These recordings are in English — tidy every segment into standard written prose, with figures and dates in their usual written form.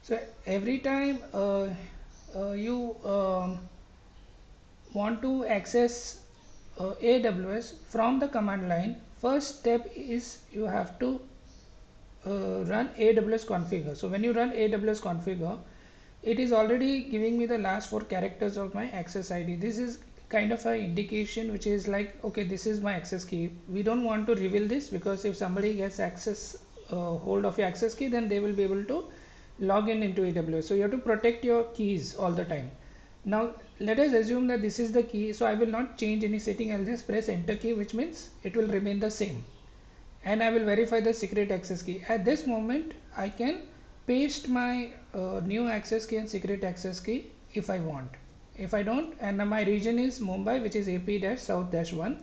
So every time you want to access AWS from the command line, first step is you have to run AWS configure. So when you run AWS configure, it is already giving me the last four characters of my access ID. This is kind of an indication which is like, okay, this is my access key. We don't want to reveal this because if somebody gets access hold of your access key, then they will be able to log in into AWS. So you have to protect your keys all the time. Now let us assume that this is the key. So I will not change any setting. I'll just press enter key, which means it will remain the same, and I will verify the secret access key. At this moment I can paste my new access key and secret access key if I want. If I don't, and my region is Mumbai, which is AP-South-1,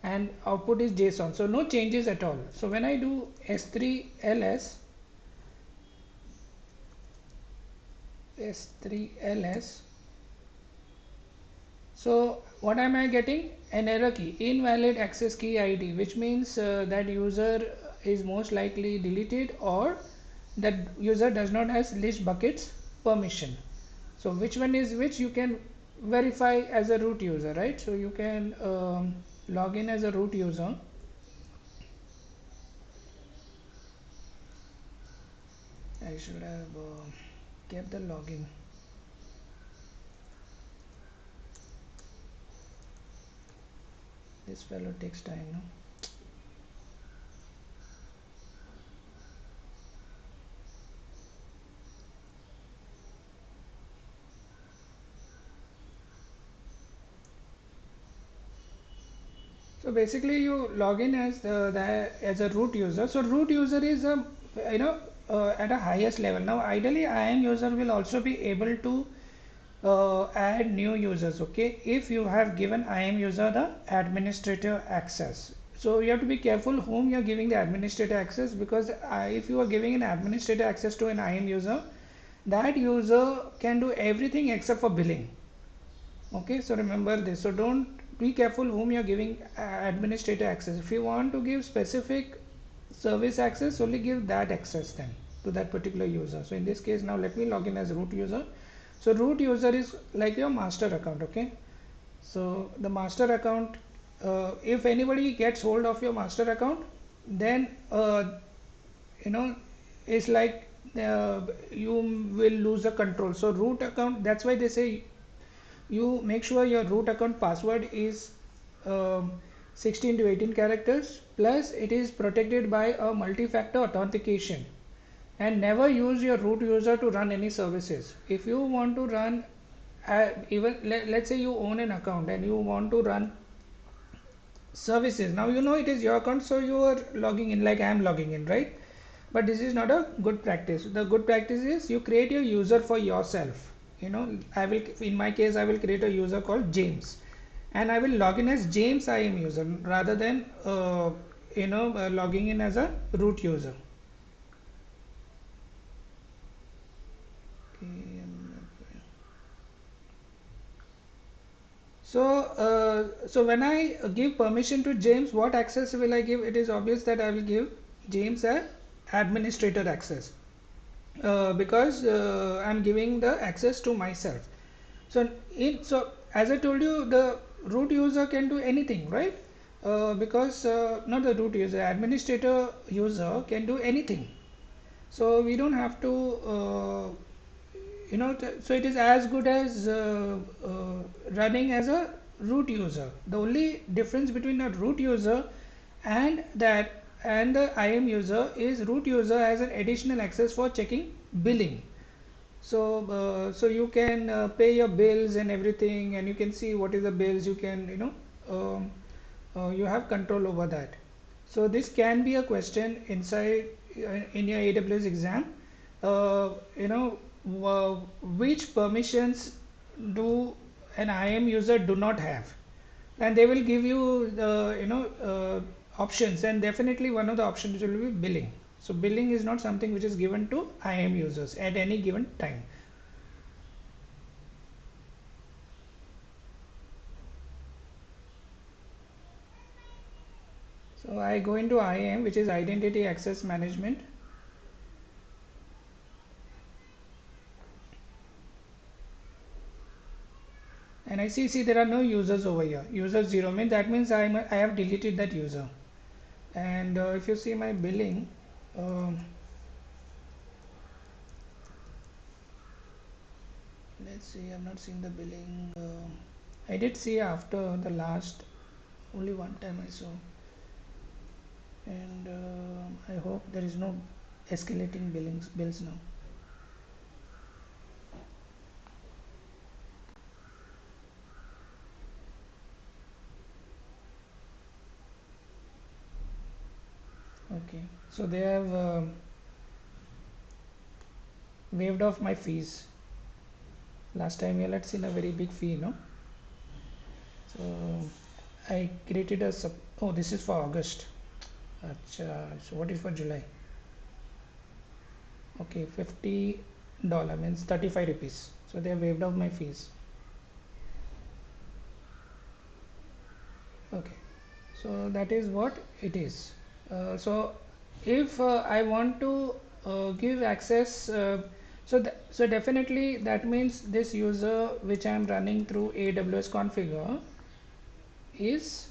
and output is JSON, so no changes at all. So when I do S3ls, so what am I getting? An error key, invalid access key ID, which means that user is most likely deleted, or that user does not has list buckets permission. So which one is which, you can verify as a root user, right? So you can log in as a root user. I should have kept the login. This fellow takes time, no? So basically you log in as as a root user. So root user is a, you know, at a highest level. Now ideally IAM user will also be able to add new users, okay, if you have given IAM user the administrator access. So you have to be careful whom you are giving the administrator access, because if you are giving an administrator access to an IAM user, that user can do everything except for billing. Okay, so remember this. So don't, be careful whom you are giving administrator access. If you want to give specific service access, only give that access then to that particular user. So in this case, now let me log in as root user. So root user is like your master account, okay? So the master account, if anybody gets hold of your master account, then you know, it's like you will lose the control. So root account, that's why they say you make sure your root account password is um, 16 to 18 characters, plus it is protected by a multi-factor authentication. And never use your root user to run any services. If you want to run even let's say you own an account and you want to run services, now you know it is your account, so you are logging in like I am logging in, right? But this is not a good practice. The good practice is you create your user for yourself. You know, I will, in my case I will create a user called James, and I will log in as James IAM user rather than logging in as a root user. So, so when I give permission to James, what access will I give? It is obvious that I will give James a administrator access, because I'm giving the access to myself. So, so as I told you, the root user can do anything, right? Because not the root user, administrator user can do anything. So we don't have to so it is as good as running as a root user. The only difference between a root user and the IAM user is root user has an additional access for checking billing. So so you can pay your bills and everything, and you can see what is the bills. You can, you have control over that. So this can be a question inside in your AWS exam. uh, you know which permissions do an IAM user do not have, and they will give you the options, and definitely one of the options will be billing. So billing is not something which is given to IAM users at any given time. So I go into IAM, which is Identity Access Management. and I see there are no users over here. User 0 means that means I have deleted that user. And if you see my billing, um, let's see, I've not seen the billing. I did see after the last, only one time I saw, and I hope there is no escalating bills now. Okay, so they have waived off my fees. Last time you had seen a very big fee, no? So I created a oh, this is for August. Achha, so what is for July? Okay, $50 means 35 rupees. So they have waived off my fees. Okay, so that is what it is. So if I want to give access, so definitely that means this user which I am running through AWS configure is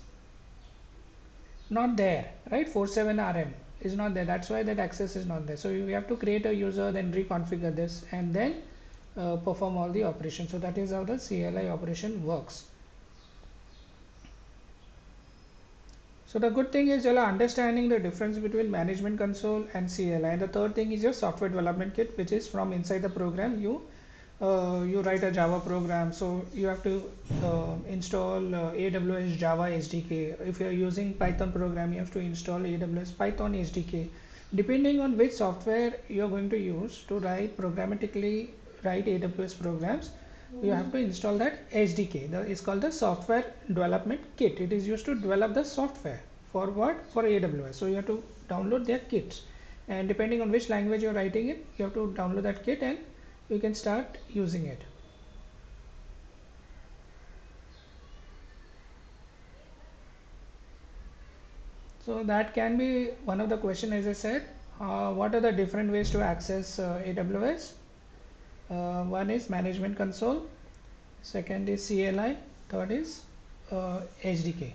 not there, right? 47RM is not there. That's why that access is not there. So you have to create a user, then reconfigure this, and then perform all the operations. So that is how the CLI operation works. So the good thing is you're understanding the difference between management console and CLI. And the third thing is your software development kit, which is from inside the program. You write a Java program, so you have to install AWS Java SDK. If you're using Python program, you have to install AWS Python SDK. Depending on which software you're going to use to programmatically write AWS programs, you have to install that SDK. It's called the software development kit. It is used to develop the software for what? For AWS. So you have to download their kits, and depending on which language you're writing it, you have to download that kit and you can start using it. So that can be one of the question, as I said. What are the different ways to access AWS? One is management console, second is CLI, third is SDK.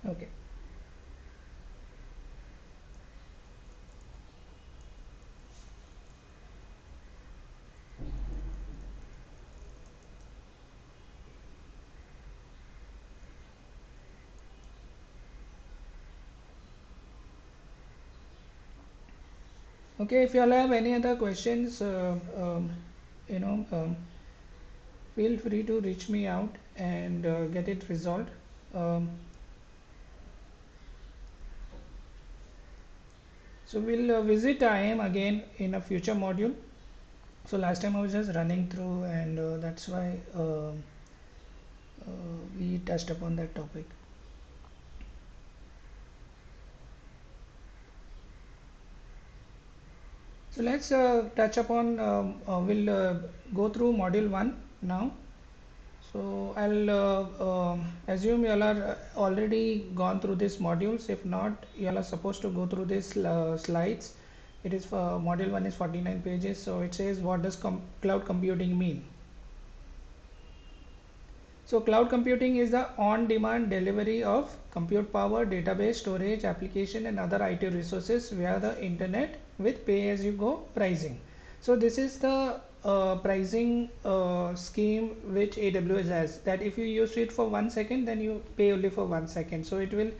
Okay. Okay, if you all have any other questions, you know, feel free to reach me out and get it resolved. Um, so we'll visit IAM again in a future module. So last time I was just running through, and that's why we touched upon that topic. So let's touch upon, we'll go through module 1 now. So I'll assume you all are already gone through these modules. If not, you all are supposed to go through these slides. It is for module 1 is 49 pages. So it says, what does cloud computing mean? So cloud computing is the on-demand delivery of compute power, database, storage, application, and other IT resources via the internet with pay-as-you-go pricing. So this is the pricing scheme which AWS has, that if you use it for 1 second, then you pay only for 1 second. So it will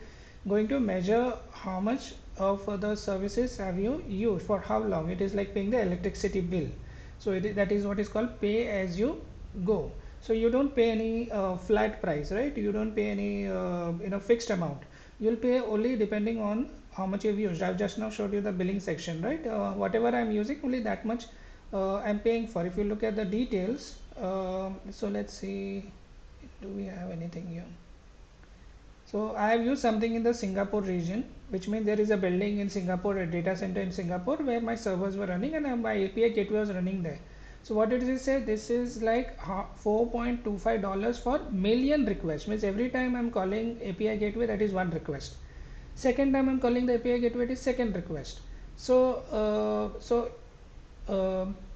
going to measure how much of the services have you used for how long. It is like paying the electricity bill. So that is what is called pay as you go. So you don't pay any flat price, right? You don't pay any fixed amount. You'll pay only depending on how much you've used. I've just now showed you the billing section, right? Whatever I'm using, only that much I'm paying for. If you look at the details, so let's see, do we have anything here? So I have used something in the Singapore region, which means there is a building in Singapore, a data center in Singapore, where my servers were running and my API gateway was running there. So what it is, say this is like $4.25 for million requests. Means every time I'm calling API gateway, that is one request. Second time I'm calling the API gateway, it is second request. So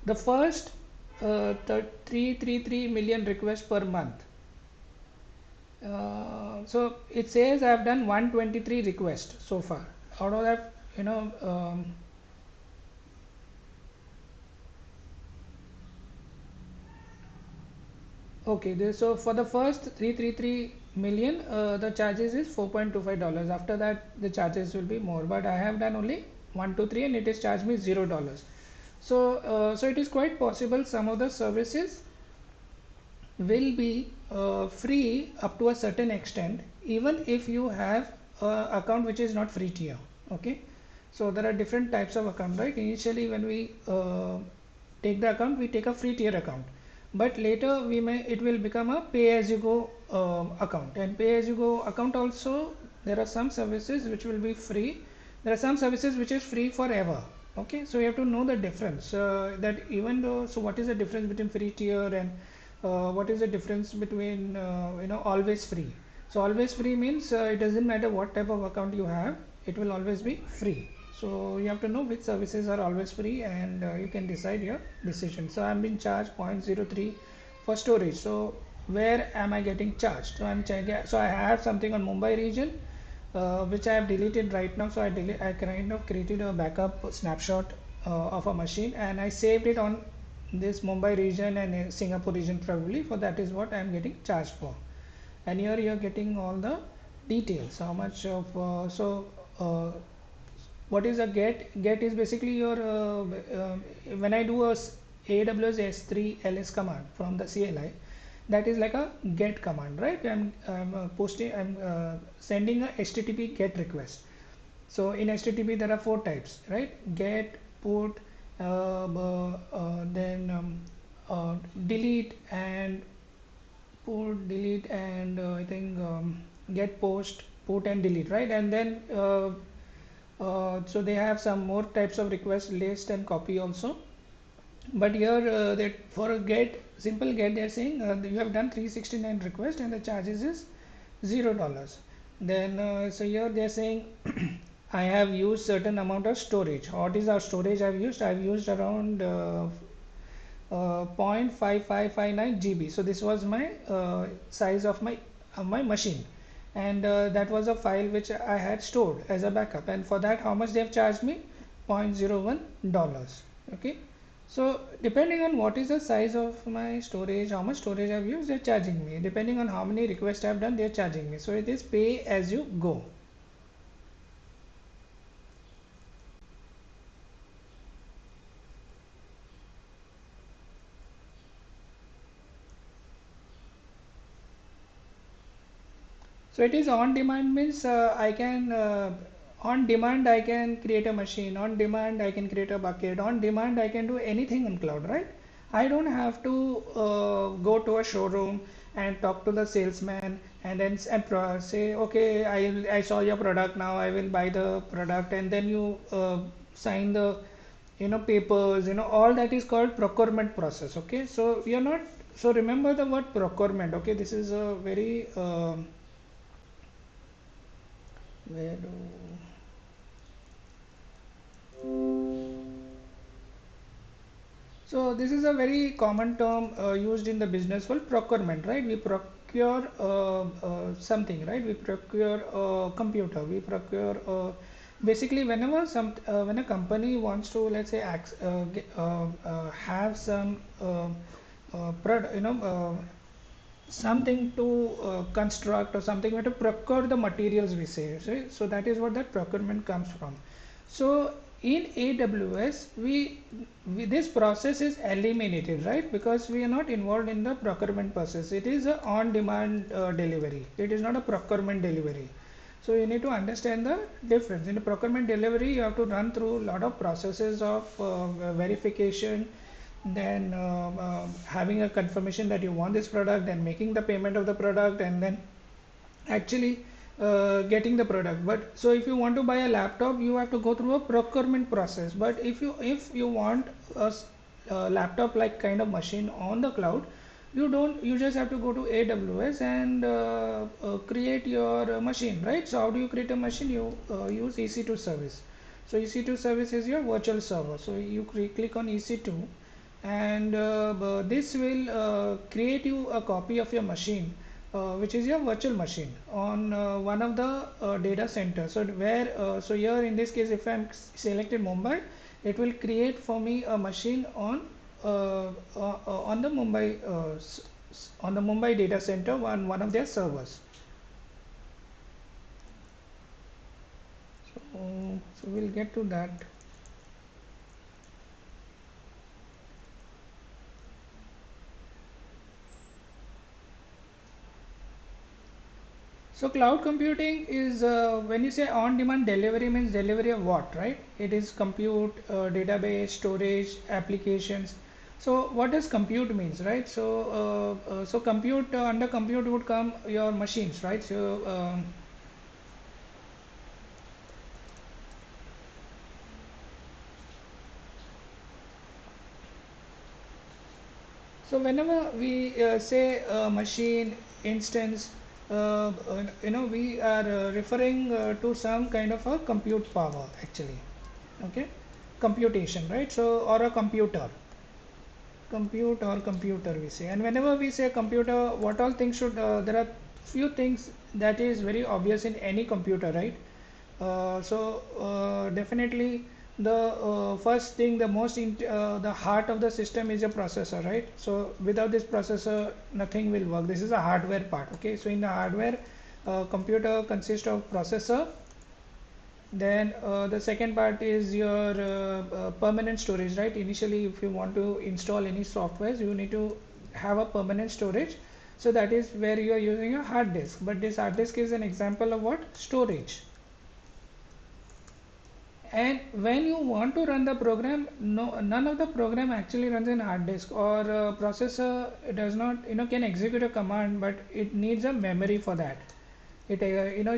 the first the 333 million requests per month. So it says I have done 123 requests so far. Out of that, okay, so for the first 333 million, the charges is $4.25. After that, the charges will be more. But I have done only 123, and it is charged me $0. So it is quite possible some of the services will be free up to a certain extent, even if you have a account which is not free tier. Okay, so there are different types of account, right? Initially, when we take the account, we take a free tier account, but later it will become a pay as you go account. And pay as you go account also, there are some services which will be free, there are some services which is free forever. Okay, so you have to know the difference, that even though, so what is the difference between free tier and what is the difference between always free. So always free means it doesn't matter what type of account you have, it will always be free. So you have to know which services are always free, and you can decide your decision. So I'm being charged 0.03 for storage. So where am I getting charged? So I'm checking. So I have something on Mumbai region, which I have deleted right now. So I kind of created a backup snapshot of a machine, and I saved it on this Mumbai region and Singapore region probably. For that is what I am getting charged for. And here you are getting all the details. How much of uh, what is a get is basically your when I do a AWS S3 ls command from the CLI, that is like a get command, right? I'm sending a HTTP get request. So in HTTP there are four types, right? Get, put, then delete, and put, delete, and I think get, post, put, and delete, right? And then so they have some more types of request, list and copy also. But here that for a get, simple get, they are saying you have done 369 requests and the charges is $0. Then so here they are saying I have used certain amount of storage. What is our storage I've used? I've used around 0.5559 GB. So this was my size of my machine, and that was a file which I had stored as a backup. And for that, how much they have charged me? $0.01. Okay. So depending on what is the size of my storage, how much storage I've used, they're charging me. Depending on how many requests I've done, they're charging me. So it is pay as you go. So it is on demand means I can on demand I can create a machine, on demand I can create a bucket, on demand I can do anything in cloud, right? I don't have to go to a showroom and talk to the salesman and then say, okay, I saw your product, now I will buy the product, and then you sign the papers, all that is called procurement process. Okay, so we are not, so remember the word procurement. Okay, this is a very where do so this is a very common term used in the business world, procurement, right? We procure something, right? We procure a computer, we procure basically whenever when a company wants to, let's say, have some something to construct or something, we have to procure the materials, we say, right? So that is what that procurement comes from. So in AWS, this process is eliminated, right? Because we are not involved in the procurement process. It is a on-demand delivery. It is not a procurement delivery. So you need to understand the difference. In the procurement delivery, you have to run through a lot of processes of verification, then having a confirmation that you want this product, and making the payment of the product, and then actually getting the product. But so if you want to buy a laptop, you have to go through a procurement process. But if you want a laptop like kind of machine on the cloud, you don't, you just have to go to AWS and create your machine, right? So how do you create a machine? You use EC2 service. So EC2 service is your virtual server. So you click on EC2, and this will create you a copy of your machine, which is your virtual machine on one of the data centers. So where so here in this case, if I'm selected Mumbai, it will create for me a machine on the Mumbai data center, one of their servers. So we'll get to that. So cloud computing is when you say on-demand delivery, means delivery of what, right? It is compute, database, storage, applications. So what does compute means, right? So compute, under compute would come your machines, right? So whenever we say machine instance, we are referring to some kind of a compute power actually. Okay, computation, right? So or a computer we say. And whenever we say computer, what all things should there are few things that is very obvious in any computer, right? Definitely the first thing, the heart of the system is a processor, right? So without this processor nothing will work. This is a hardware part. Okay, so in the hardware, computer consists of processor. Then the second part is your permanent storage, right? Initially, if you want to install any software, you need to have a permanent storage. So that is where you are using a hard disk. But this hard disk is an example of what? Storage. And when you want to run the program, none of the program actually runs in hard disk, or processor does not, can execute a command, but it needs a memory for that. It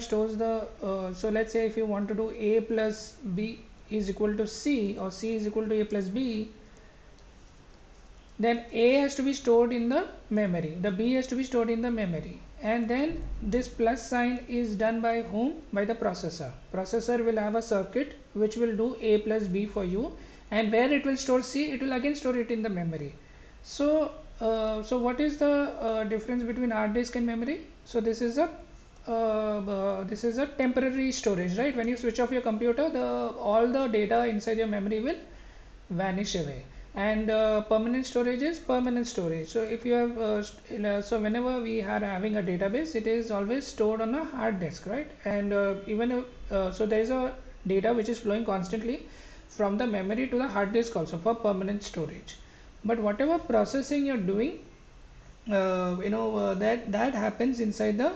stores the so let's say if you want to do a plus b is equal to c, or c is equal to a plus b, then a has to be stored in the memory, the b has to be stored in the memory, and then this plus sign is done by whom? By the processor will have a circuit which will do a plus b for you, and where it will store c, it will again store it in the memory. So what is the difference between hard disk and memory? So this is a temporary storage, right? When you switch off your computer, the all the data inside your memory will vanish away. And permanent storage is permanent storage. So if you have so whenever we are having a database, it is always stored on a hard disk, right? And even if, so there is a data which is flowing constantly from the memory to the hard disk also for permanent storage. But whatever processing you're doing, that happens inside the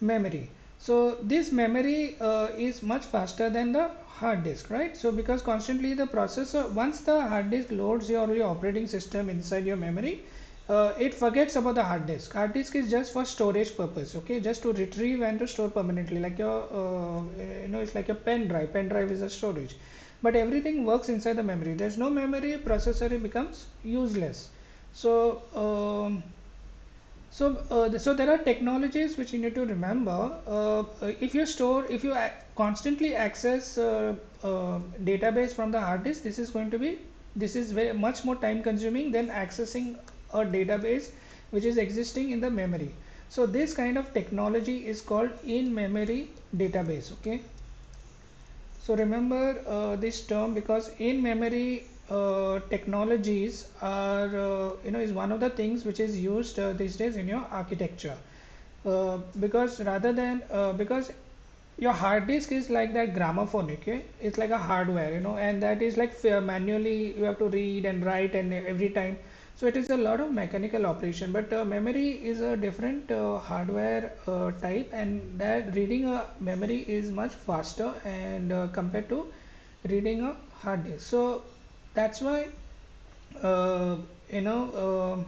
memory. So this memory is much faster than the hard disk, right? So because constantly the processor, once the hard disk loads your operating system inside your memory, it forgets about the hard disk. Hard disk is just for storage purpose, okay, just to retrieve and to store permanently, like your it's like a pen drive. Pen drive is a storage, but everything works inside the memory. There's no memory, processor, it becomes useless. So there are technologies which you need to remember. If you constantly access database from the hard disk, this is very much more time consuming than accessing a database which is existing in the memory. So this kind of technology is called in-memory database. Okay. So remember this term, because in-memory technologies are is one of the things which is used these days in your architecture, because your hard disk is like that gramophone. Okay, it's like a hardware, and that is like manually you have to read and write and every time. So it is a lot of mechanical operation, but memory is a different hardware type, and that reading a memory is much faster and compared to reading a hard disk. So that's why uh, you know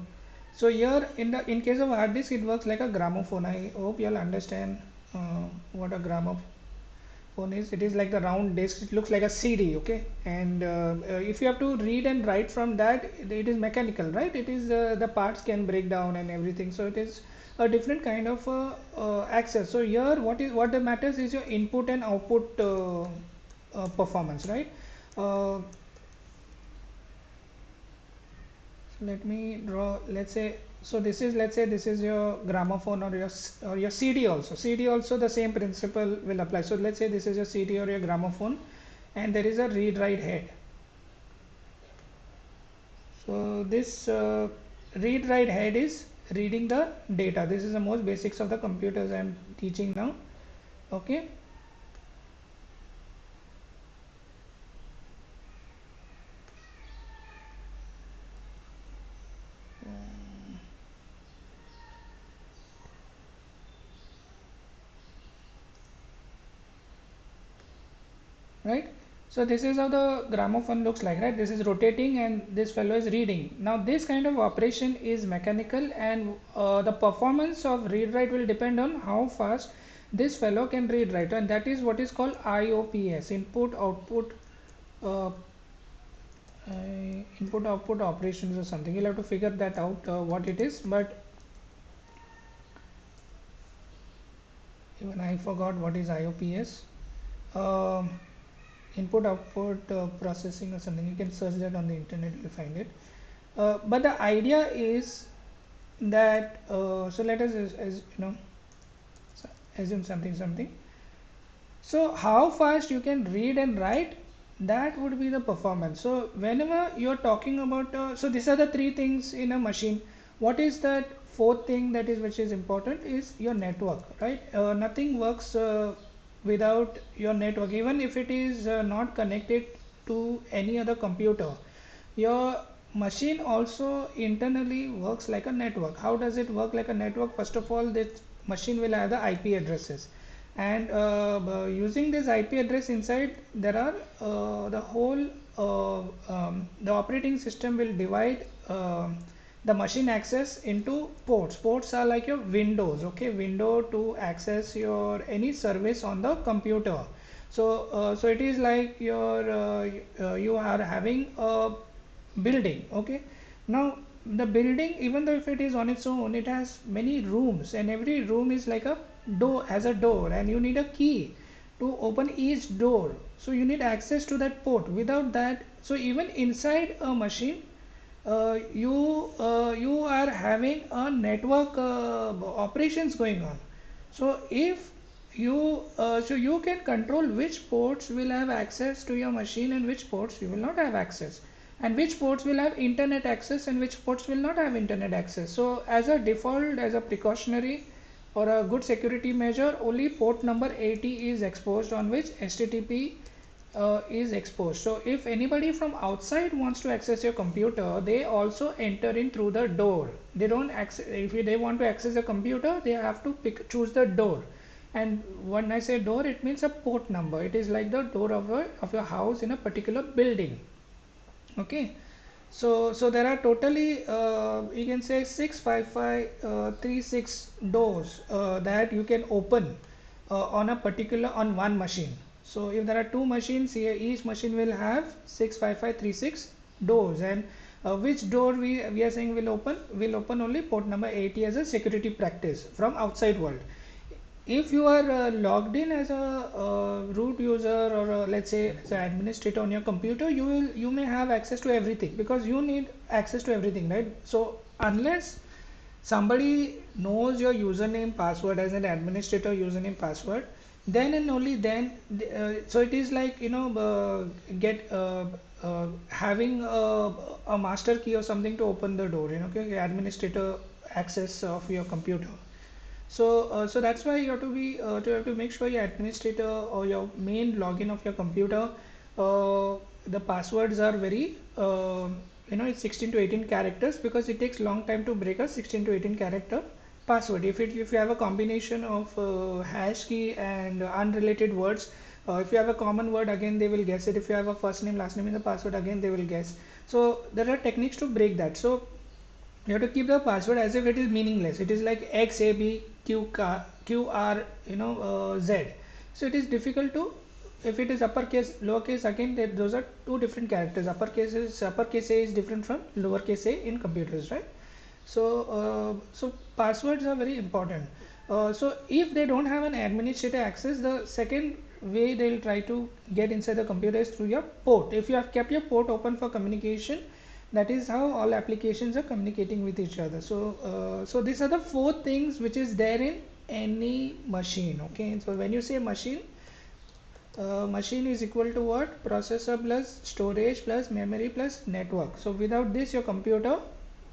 so here in case of hard disk, it works like a gramophone. I hope you'll understand what a gramophone is. It is like the round disc, it looks like a CD. Okay, and if you have to read and write from that, it is mechanical, right? It is the parts can break down and everything, so it is a different kind of access. So here what the matters is your input and output performance, right? uh, So let me draw, let's say, so this is, let's say this is your gramophone or your or your CD also. CD also the same principle will apply. So let's say this is your CD or your gramophone, and there is a read write head. So this read write head is reading the data. This is the most basics of the computers I am teaching now. Okay. Right. So this is how the gramophone looks like, right? This is rotating and this fellow is reading. Now this kind of operation is mechanical, and the performance of read write will depend on how fast this fellow can read write, and that is what is called IOPS, uh, input output operations or something. You'll have to figure that out what it is, but even I forgot what is IOPS. Um Input output processing or something. You can search that on the internet, you'll find it. But the idea is that so let us as you know assume something. So how fast you can read and write, that would be the performance. So whenever you're talking about so these are the three things in a machine. What is that fourth thing that is which is important is your network, right? Nothing works without your network, even if it is not connected to any other computer. Your machine also internally works like a network. How does it work like a network? First of all, this machine will have the IP addresses, and using this IP address inside, there are the operating system will divide the machine access into ports. Ports are like your windows, okay? Window to access your any service on the computer. So so it is like your you are having a building, okay? Now the building, even though if it is on its own, it has many rooms, and every room is like a door, has a door, and you need a key to open each door. So you need access to that port. Without that, so even inside a machine, you are having a network operations going on. So if you so you can control which ports will have access to your machine and which ports you will not have access, and which ports will have internet access and which ports will not have internet access. So as a default, as a precautionary or a good security measure, only port number 80 is exposed, on which HTTP is exposed. So if anybody from outside wants to access your computer, they also enter in through the door. They don't access, if they want to access the computer, they have to choose the door. And when I say door, it means a port number. It is like the door of your house in a particular building. Okay. So there are totally you can say 65536 doors that you can open on a particular, on one machine. So if there are two machines here, each machine will have 65536 doors, and which door we are saying will open only port number 80 as a security practice from outside world. If you are logged in as a root user, or let's say as an administrator on your computer, you may have access to everything, because you need access to everything, right? So unless somebody knows your username password as an administrator username password, then and only then so it is like, you know, get having a master key or something to open the door, you know, okay, administrator access of your computer. So, so that's why you have to be to have to make sure your administrator or your main login of your computer, the passwords are very, you know, it's 16 to 18 characters, because it takes long time to break a 16 to 18 character password. If you have a combination of hash key and unrelated words, if you have a common word, again they will guess it. If you have a first name last name in the password, again they will guess. So there are techniques to break that. So you have to keep the password as if it is meaningless. It is like XABQR, you know, Z. So it is difficult to, if it is uppercase lowercase, again those are two different characters. Uppercase A is different from lowercase a in computers, right? So so passwords are very important. So if they don't have an administrator access, the second way they'll try to get inside the computer is through your port. If you have kept your port open for communication, That is how all applications are communicating with each other. So so these are the four things which is there in any machine. Okay, so when you say machine, machine is equal to what? Processor plus storage plus memory plus network. So without this your computer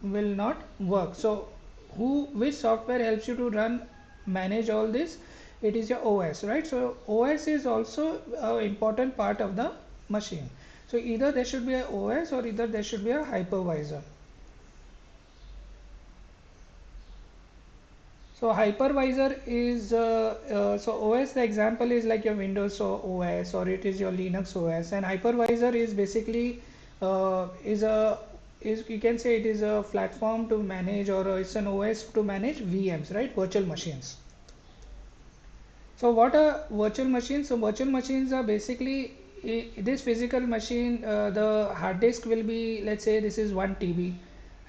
will not work. So which software helps you to run, manage all this? It is your OS, right? So OS is also an important part of the machine. So either there should be a OS or either there should be a hypervisor. So hypervisor is so OS, the example is like your Windows OS or it is your Linux OS, and hypervisor is basically is a is you can say it is a platform to manage, or it's an OS to manage VMs, right? Virtual machines. So what are virtual machines? So virtual machines are basically this physical machine. The hard disk will be, let's say this is 1 TB.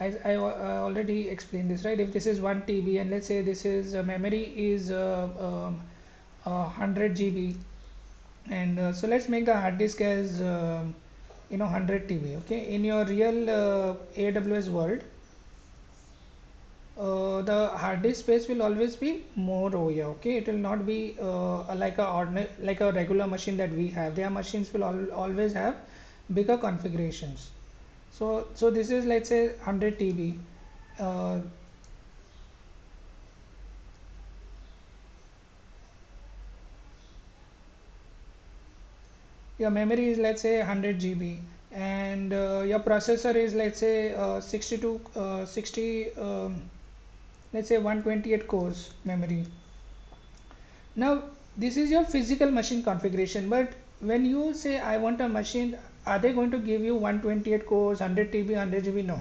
I already explained this, right? If this is 1 TB and let's say this is memory is 100 GB, and so let's make the hard disk as 100 TB. Okay, in your real AWS world, the hard disk space will always be more over here. Okay, it will not be like a ordinary, like a regular machine that we have. Their machines will always have bigger configurations. So this is, let's say, 100 TB. uh, your memory is, let's say, 100 GB, and your processor is, let's say, 60, let's say 128 cores memory. Now this is your physical machine configuration, but when you say I want a machine, are they going to give you 128 cores, 100 TB, 100 GB? No,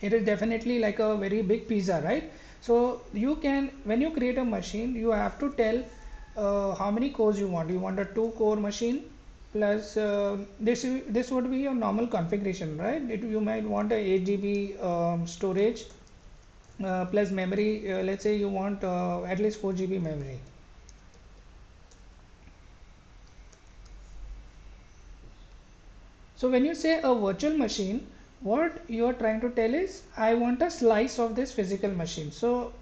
it is definitely like a very big pizza, right? So you can, when you create a machine, you have to tell how many cores you want. You want a 2-core machine plus this would be your normal configuration, right? You might want a 8 GB storage plus memory. Let's say you want at least 4 GB memory. So when you say a virtual machine, what you are trying to tell is I want a slice of this physical machine. So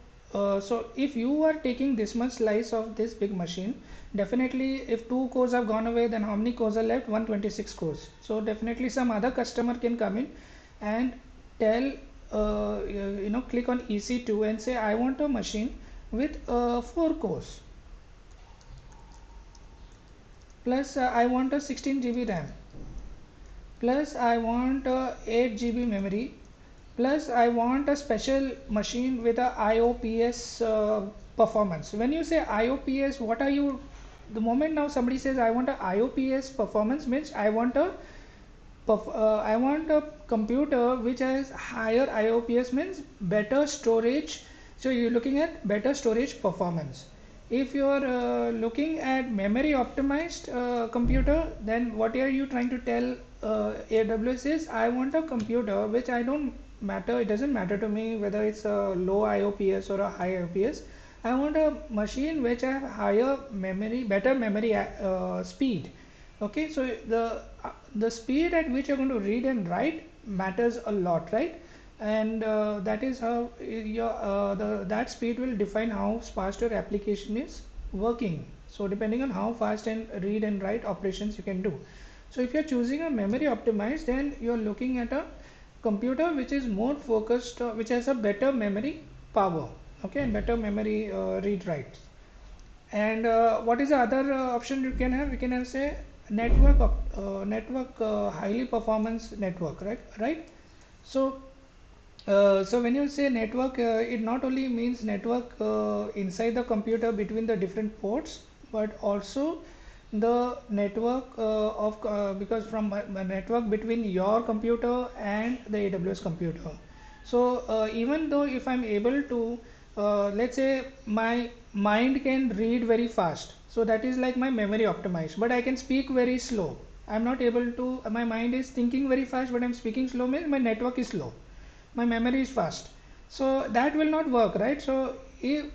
if you are taking this much slice of this big machine, definitely if 2 cores have gone away, then how many cores are left? 126 cores. So definitely some other customer can come in and tell, click on EC2 and say I want a machine with 4 cores plus I want a 16 GB RAM plus I want 8 GB memory plus I want a special machine with a IOPS performance. When you say IOPS, what are you, the moment now somebody says I want a IOPS performance, means I want a computer which has higher IOPS, means better storage. So you're looking at better storage performance. If you're looking at memory optimized computer, then what are you trying to tell AWS is I want a computer which I don't matter, it doesn't matter to me whether it's a low IOPS or a high IOPS. I want a machine which have higher memory, better memory speed. Okay, so the speed at which you're going to read and write matters a lot, right? And that is how that speed will define how fast your application is working. So depending on how fast and read and write operations you can do. So if you're choosing a memory optimized, then you're looking at a computer which is more focused, which has a better memory power, okay, and better memory read write. And what is the other option you can have? You can have, say, network highly performance network, right? So so when you say network, it not only means network inside the computer between the different ports, but also the network because from a network between your computer and the AWS computer. So even though if I'm able to, let's say my mind can read very fast, so that is like my memory optimized, but I can speak very slow. I'm not able to, my mind is thinking very fast, but I'm speaking slow, means my network is slow, my memory is fast. So that will not work, right? So if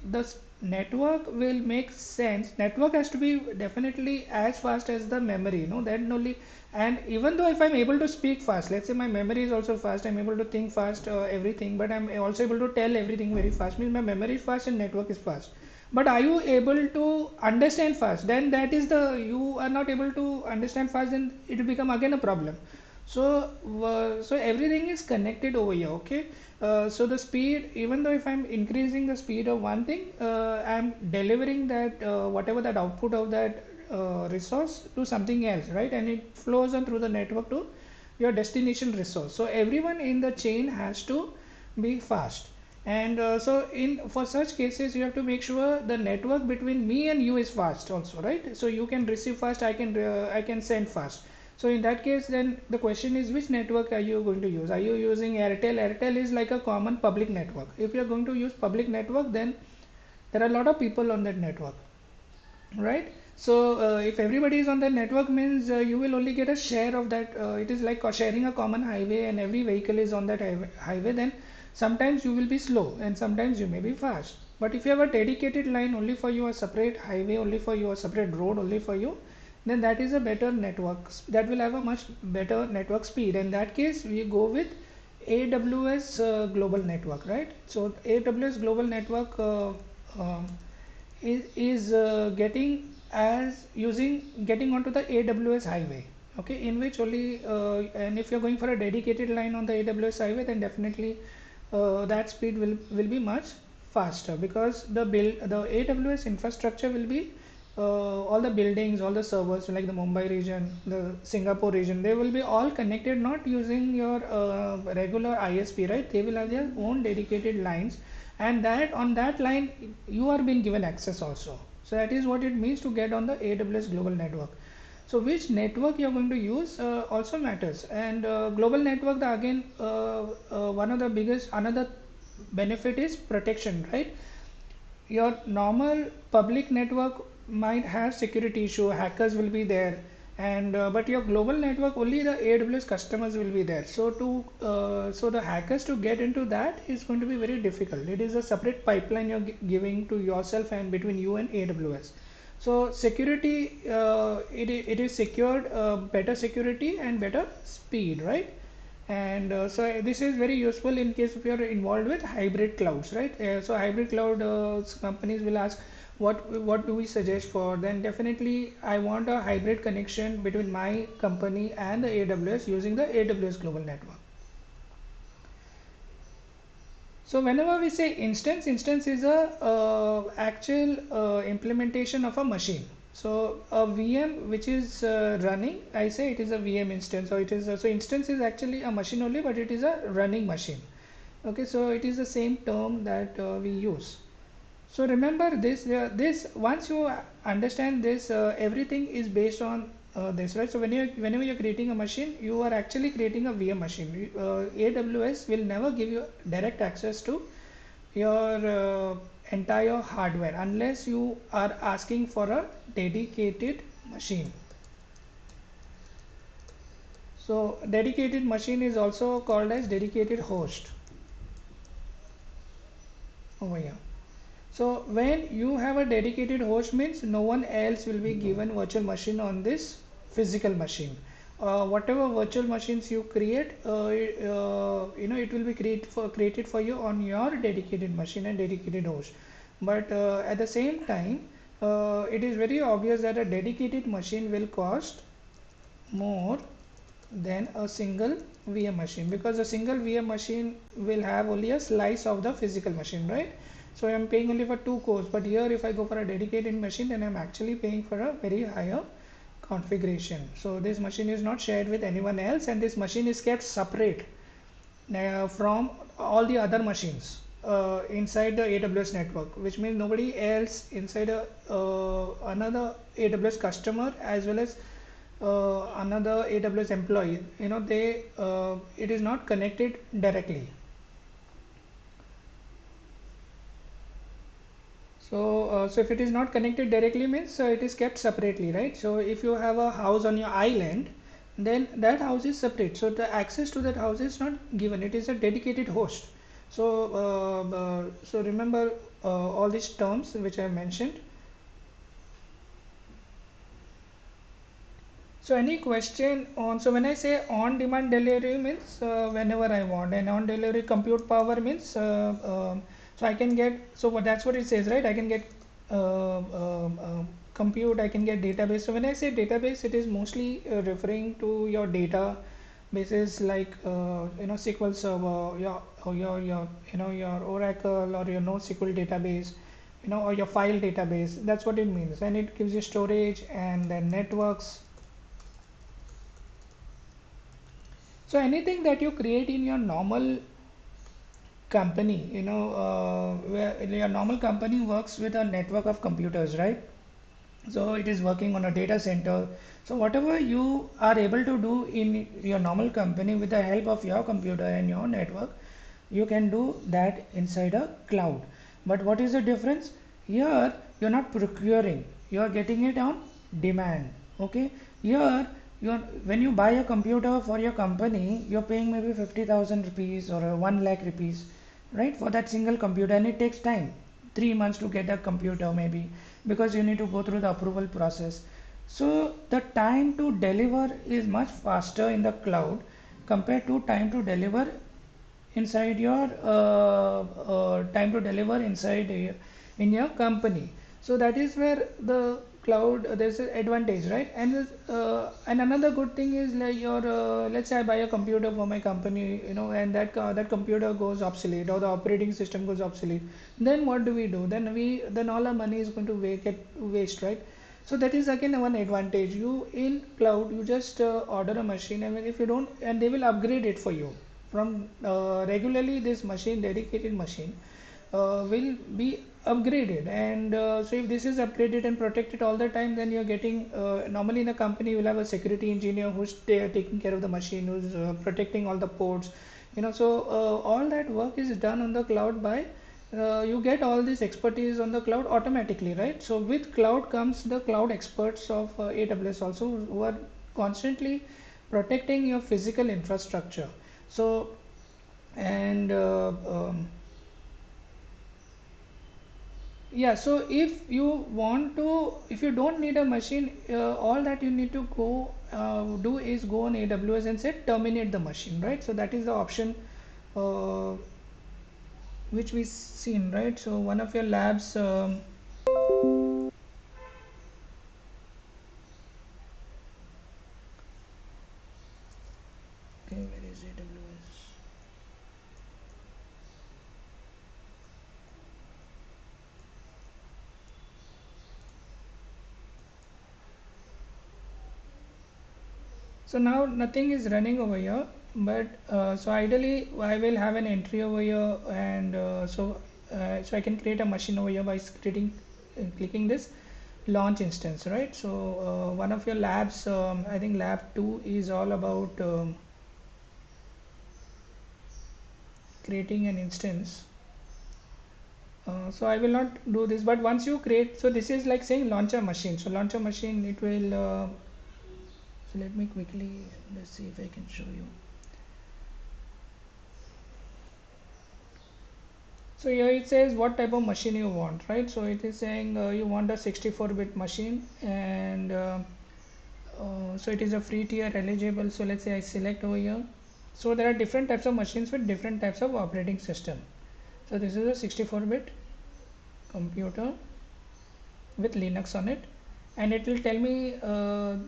network will make sense. Network has to be definitely as fast as the memory, then only. And even though if I'm able to speak fast, let's say my memory is also fast, I'm able to think fast, everything, but I'm also able to tell everything very fast, means my memory is fast and network is fast. But are you able to understand fast? Then that is the, you are not able to understand fast, then it will become again a problem. So everything is connected over here, okay. So the speed, even though if I'm increasing the speed of one thing, I'm delivering that, whatever that output of that resource to something else, right, and it flows on through the network to your destination resource. So everyone in the chain has to be fast. And so in for such cases, you have to make sure the network between me and you is fast also, right. So you can receive fast, I can send fast. So in that case, then the question is, which network are you going to use? Are you using Airtel? Airtel is like a common public network. If you are going to use public network, then there are a lot of people on that network, right. So if everybody is on that network, means you will only get a share of that. It is like sharing a common highway, and every vehicle is on that highway. Then sometimes you will be slow and sometimes you may be fast. But if you have a dedicated line only for you, a separate highway only for you, a separate road only for you, then that is a better network, that will have a much better network speed. In that case, we go with AWS global network, right. So AWS global network um, is getting onto the AWS highway, okay, in which only, and if you're going for a dedicated line on the AWS highway, then definitely that speed will be much faster, because the AWS infrastructure will be, all the buildings, all the servers, like the Mumbai region, the Singapore region, they will be all connected, not using your regular ISP, right. They will have their own dedicated lines, and that on that line you are being given access also. So that is what it means to get on the AWS global network. So which network you are going to use also matters. And global network, the again, one of the biggest, another benefit is protection, right. Your normal public network might have security issue, hackers will be there, and but your global network, only the AWS customers will be there. So so the hackers to get into that is going to be very difficult. It is a separate pipeline you're giving to yourself and between you and AWS. So security, it is secured, better security and better speed, right. And so this is very useful in case if you are involved with hybrid clouds, right. So hybrid cloud companies will ask, what do we suggest for, then definitely I want a hybrid connection between my company and the AWS using the AWS global network. So whenever we say instance is a actual implementation of a machine. So a VM which is running, I say it is a VM instance, or it is so instance is actually a machine only, but it is a running machine. Okay, so it is the same term that we use. So remember this, this once you understand this, everything is based on this, right. So whenever you're creating a machine, you are actually creating a VM machine. AWS will never give you direct access to your entire hardware unless you are asking for a dedicated machine. So dedicated machine is also called as dedicated host over here. So when you have a dedicated host, means no one else will be given virtual machine on this physical machine. Whatever virtual machines you create, it will be created for you on your dedicated machine and dedicated host. But at the same time, it is very obvious that a dedicated machine will cost more than a single VM machine, because a single VM machine will have only a slice of the physical machine, right. So I'm paying only for 2 cores, but here if I go for a dedicated machine, then I'm actually paying for a very higher configuration. So this machine is not shared with anyone else, and this machine is kept separate from all the other machines inside the AWS network, which means nobody else inside another AWS customer as well as another AWS employee, it is not connected directly. So if it is not connected directly, means it is kept separately, right. So if you have a house on your island, then that house is separate, so the access to that house is not given, it is a dedicated host. So remember, all these terms which I mentioned. So any question on, so when I say on demand delivery means whenever I want, and on delivery compute power means so I can get, so what, that's what it says, right? I can get compute, I can get database. So when I say database, it is mostly referring to your data bases like SQL Server, your your Oracle or your NoSQL database, or your file database. That's what it means, and it gives you storage and then networks. So anything that you create in your normal company, where your normal company works with a network of computers, right? So it is working on a data center. So whatever you are able to do in your normal company with the help of your computer and your network, you can do that inside a cloud. But what is the difference? Here you're not procuring, you're getting it on demand. Okay, here you're, when you buy a computer for your company, you're paying maybe 50,000 rupees or 1 lakh rupees, right, for that single computer, and it takes time, 3 months to get a computer maybe, because you need to go through the approval process. So the time to deliver is much faster in the cloud compared to time to deliver inside your time to deliver inside in your company. So that is where the cloud, there's an advantage, right? And another good thing is like your let's say I buy a computer for my company, and that computer goes obsolete, or the operating system goes obsolete. Then what do we do? Then all our money is going to get waste, right? So that is again one advantage. You in cloud, you just order a machine, and if you don't, and they will upgrade it for you from regularly. This machine, dedicated machine, will be upgraded, and so if this is upgraded and protected all the time, then you're getting, normally in a company you will have a security engineer who's taking care of the machine, who's protecting all the ports, so all that work is done on the cloud by you get all this expertise on the cloud automatically, right? So with cloud comes the cloud experts of AWS also, who are constantly protecting your physical infrastructure. So and yeah, so if you don't need a machine, all that you need to go do is go on AWS and say terminate the machine, right? So that is the option uh, which we seen, right? So one of your labs, okay, where is AWS? So now nothing is running over here, but so ideally I will have an entry over here, and so I can create a machine over here by clicking this launch instance, right? So one of your labs, I think lab 2 is all about creating an instance. So I will not do this, but once you create, so this is like saying launch a machine. So launch a machine, it will so let me quickly, let's see if I can show you. So here it says what type of machine you want, right? So it is saying you want a 64-bit machine, and so it is a free tier eligible. So let's say I select over here. So there are different types of machines with different types of operating system. So this is a 64-bit computer with Linux on it, and it will tell me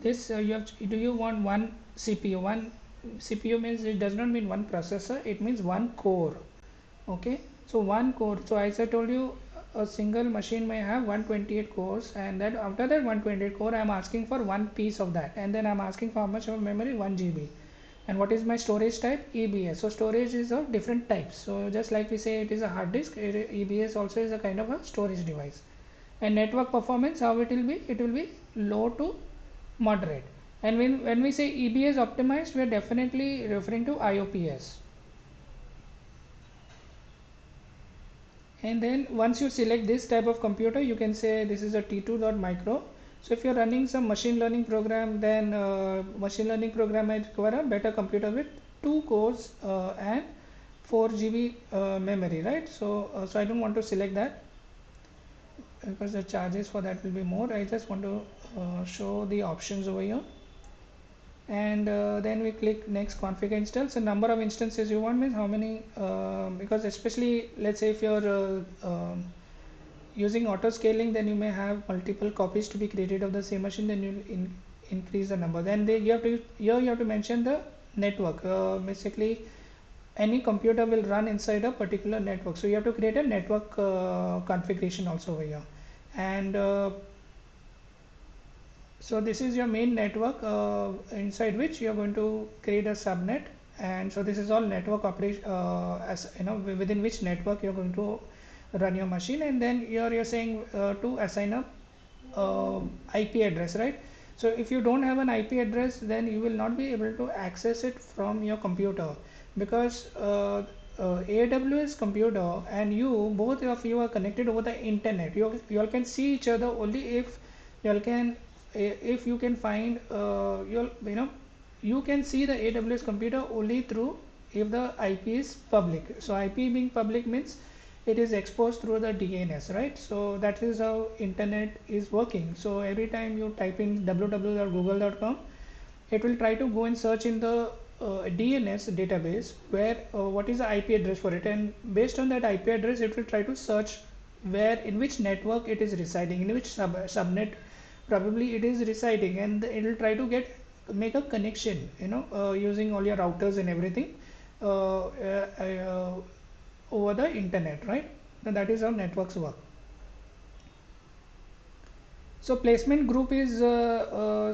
this do you want one CPU? One CPU means, it does not mean one processor, it means one core. Okay, so one core, so as I told you, a single machine may have 128 cores, and then after that 128 core, I am asking for one piece of that, and then I'm asking for how much of memory, 1 GB. And what is my storage type? EBS. So storage is of different types. So just like we say it is a hard disk, EBS also is a kind of a storage device. And network performance, how it will be? It will be low to moderate. And when we say EBS optimized, we are definitely referring to IOPS. And then once you select this type of computer, you can say this is a T2.micro. So if you're running some machine learning program, then machine learning program might require a better computer with 2 cores and 4 GB memory, right? So I don't want to select that. because the charges for that will be more. I just want to show the options over here, and then we click next configure instance. The number of instances you want means how many, because especially let's say if you're using auto scaling, then you may have multiple copies to be created of the same machine, then you'll increase the number. Then you have to mention the network. Basically any computer will run inside a particular network, so you have to create a network configuration also over here. And so this is your main network, inside which you are going to create a subnet. And so this is all network operation, as you know, within which network you're going to run your machine. And then you're saying to assign a IP address, right? So if you don't have an IP address, then you will not be able to access it from your computer, because AWS computer and you, both of you are connected over the internet. You all can see each other only if you all can, if you can find you can see the AWS computer only through if the IP is public. So IP being public means it is exposed through the DNS, right? So that is how internet is working. So every time you type in www.google.com, it will try to go and search in the DNS database where what is the IP address for it, and based on that IP address it will try to search where, in which network it is residing, in which subnet probably it is residing, and it will try to make a connection, using all your routers and everything over the internet, right? And that is how networks work. So placement group is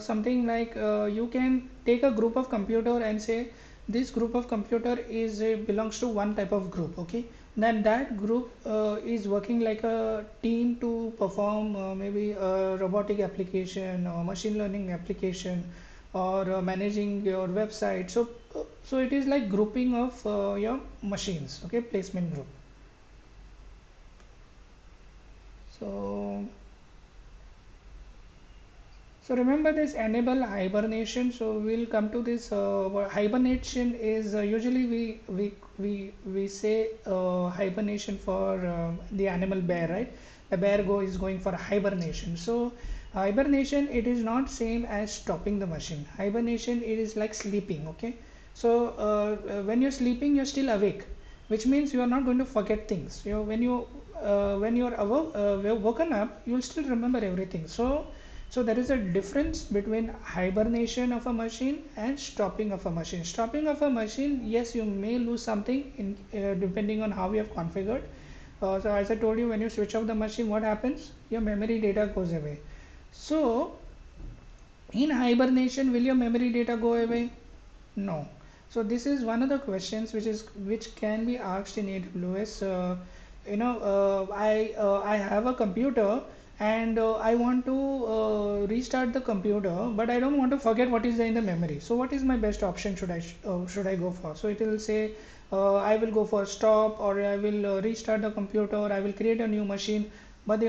something like you can take a group of computer and say this group of computer is belongs to one type of group, okay? Then that group is working like a team to perform maybe a robotic application or machine learning application, or managing your website. So it is like grouping of your machines, okay? Placement group. So remember this enable hibernation. So we'll come to this. Hibernation is usually we say hibernation for the animal bear, right? The bear is going for hibernation. So hibernation, it is not same as stopping the machine. Hibernation, it is like sleeping, okay? So when you're sleeping, you're still awake, which means you are not going to forget things. When you're woken up, you'll still remember everything. So there is a difference between hibernation of a machine and stopping of a machine. Stopping of a machine, yes, you may lose something depending on how you have configured. So as I told you, when you switch off the machine, what happens? Your memory data goes away. So in hibernation, will your memory data go away? No. So this is one of the questions which can be asked in AWS. I have a computer and I want to restart the computer, but I don't want to forget what is there in the memory. So what is my best option should I go for? So it will say I will go for stop, or I will restart the computer, or I will create a new machine. But the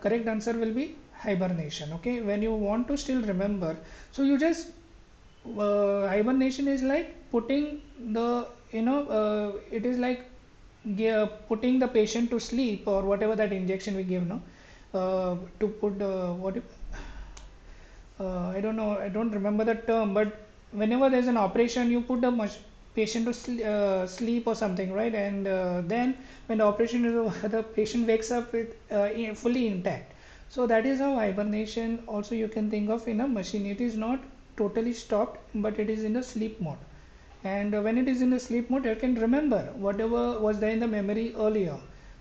correct answer will be hibernation. Okay, when you want to still remember, so you just hibernation is like putting the it is like putting the patient to sleep, or whatever that injection we give, no, to put what I don't know, I don't remember the term, but whenever there's an operation, you put the patient to sleep or something, right? And then when the operation is over, the patient wakes up with fully intact. So that is how hibernation also you can think of in a machine. It is not totally stopped, but it is in the sleep mode. And when it is in the sleep mode, you can remember whatever was there in the memory earlier.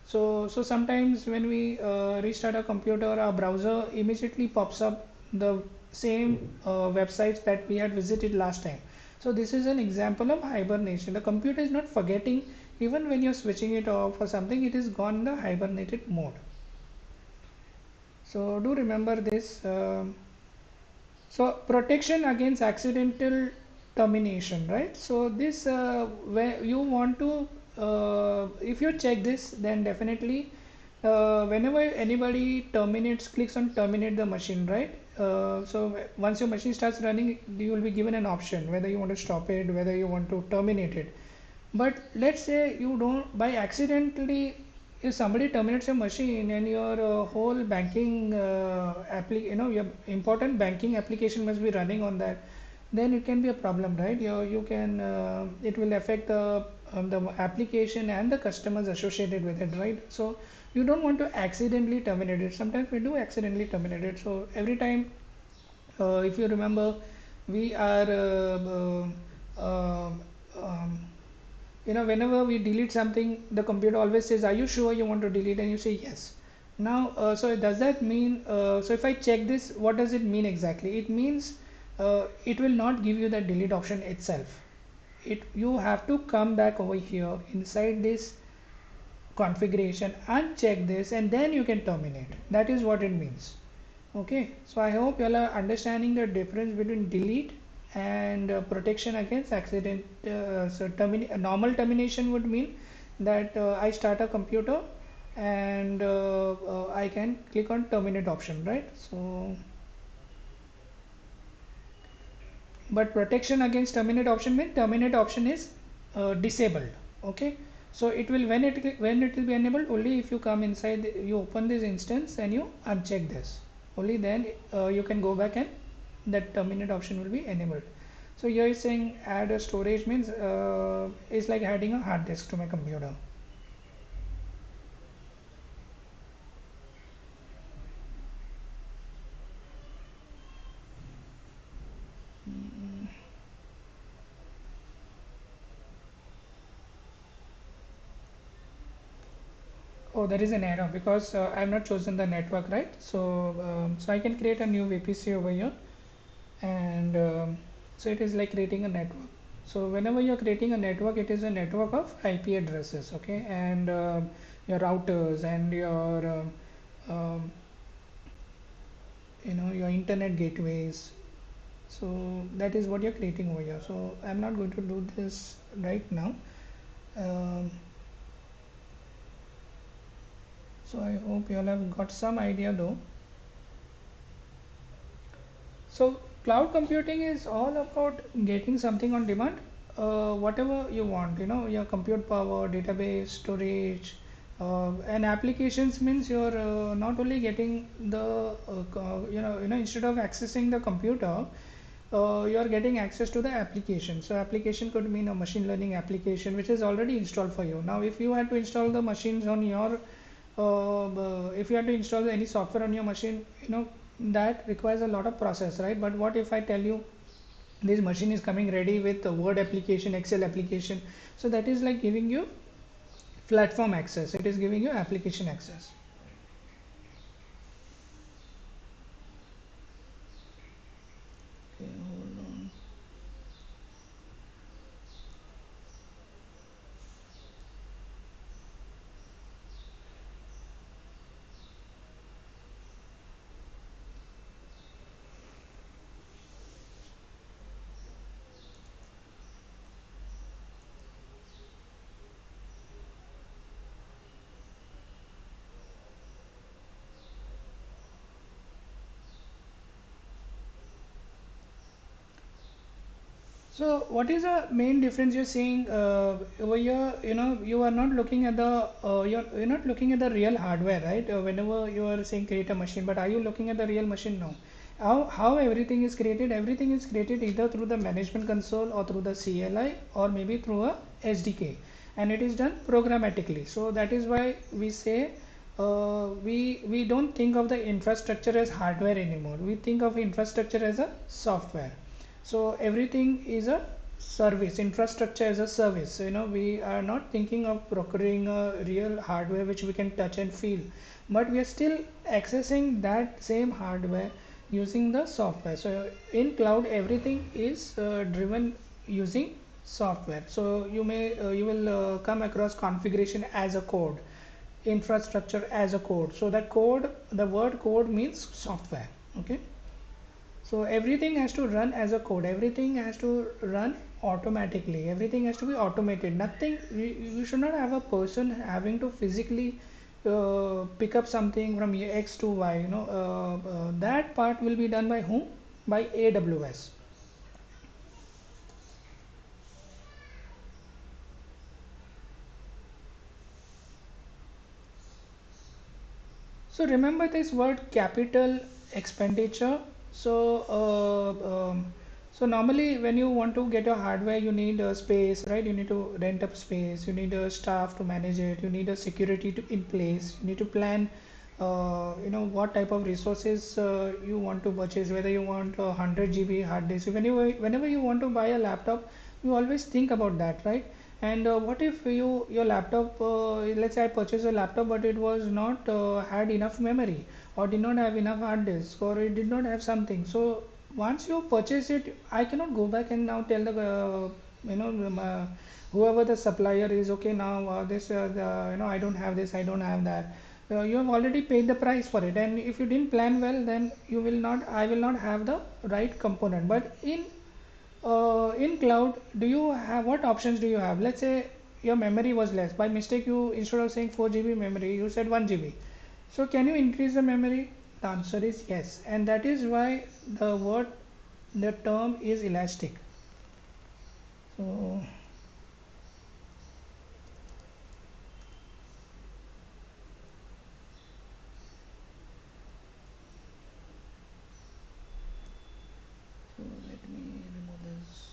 So sometimes when we restart a computer, our browser immediately pops up the same websites that we had visited last time. So this is an example of hibernation. The computer is not forgetting, even when you're switching it off or something, it is gone in the hibernated mode. So do remember this. So protection against accidental termination, right? So this where you want to if you check this, then definitely whenever anybody clicks on terminate the machine, right? So once your machine starts running, you will be given an option whether you want to stop it, whether you want to terminate it. But let's say you don't, by accidentally if somebody terminates your machine and your whole banking your important banking application must be running on that, then it can be a problem, right? You can it will affect the application and the customers associated with it, right? So you don't want to accidentally terminate it. Sometimes we do accidentally terminate it. So every time, if you remember, we are whenever we delete something, the computer always says, are you sure you want to delete? And you say yes. Now so does that mean, so if I check this, what does it mean exactly? It means it will not give you the delete option itself. You have to come back over here inside this configuration, uncheck this, and then you can terminate. That is what it means. Okay, so I hope you all are understanding the difference between delete and protection against accident. So normal termination would mean that I start a computer and I can click on terminate option, right? So but protection against terminate option means terminate option is disabled. Okay, so it will, when it will be enabled only if you come inside you open this instance and you uncheck this, only then you can go back and that terminate option will be enabled. So here is saying add a storage means it's like adding a hard disk to my computer. Oh, there is an error because I have not chosen the network, right? So so I can create a new VPC over here, and so it is like creating a network. So whenever you're creating a network, it is a network of IP addresses, okay, and your routers and your your internet gateways. So that is what you're creating over here. So I'm not going to do this right now. um, so I hope you all have got some idea though. So cloud computing is all about getting something on demand, whatever you want. Your compute power, database, storage, and applications means you're not only getting the instead of accessing the computer, you are getting access to the application. So application could mean a machine learning application which is already installed for you. Now, if you had to install the machines on your if you had to install any software on your machine, that requires a lot of process, right? But what if I tell you this machine is coming ready with a Word application, Excel application? So that is like giving you platform access. It is giving you application access. Okay, hold on. So what is the main difference you're seeing over here? You are not looking at the you're not looking at the real hardware, right? Whenever you are saying create a machine, but are you looking at the real machine? No. How everything is created? Everything is created either through the management console or through the CLI or maybe through a SDK, and it is done programmatically. So that is why we say we don't think of the infrastructure as hardware anymore. We think of infrastructure as a software. So everything is a service, infrastructure as a service. So we are not thinking of procuring a real hardware which we can touch and feel, but we are still accessing that same hardware using the software. So in cloud everything is driven using software. So you will come across configuration as a code, infrastructure as a code. So that code, the word code means software. Okay, so everything has to run as a code, everything has to run automatically, everything has to be automated. Nothing, you should not have a person having to physically pick up something from X to Y. That part will be done by whom? By AWS. So remember this word capital expenditure. So so normally when you want to get a hardware, you need a space, right? You need to rent up space, you need a staff to manage it, you need a security in place, you need to plan what type of resources you want to purchase, whether you want a 100 GB hard disk. Whenever you want to buy a laptop, you always think about that, right? And what if your laptop, let's say I purchased a laptop, but it was not had enough memory, or did not have enough hard disk, or it did not have something. So once you purchase it, I cannot go back and now tell the whoever the supplier is, okay, now this I don't have this, I don't have that. You have already paid the price for it, and if you didn't plan well, then you will not I will not have the right component. But in cloud, do you have, what options do you have? Let's say your memory was less. By mistake, you, instead of saying 4 GB memory, you said 1 GB. So can you increase the memory? The answer is yes. And that is why the term is elastic. So let me remove this.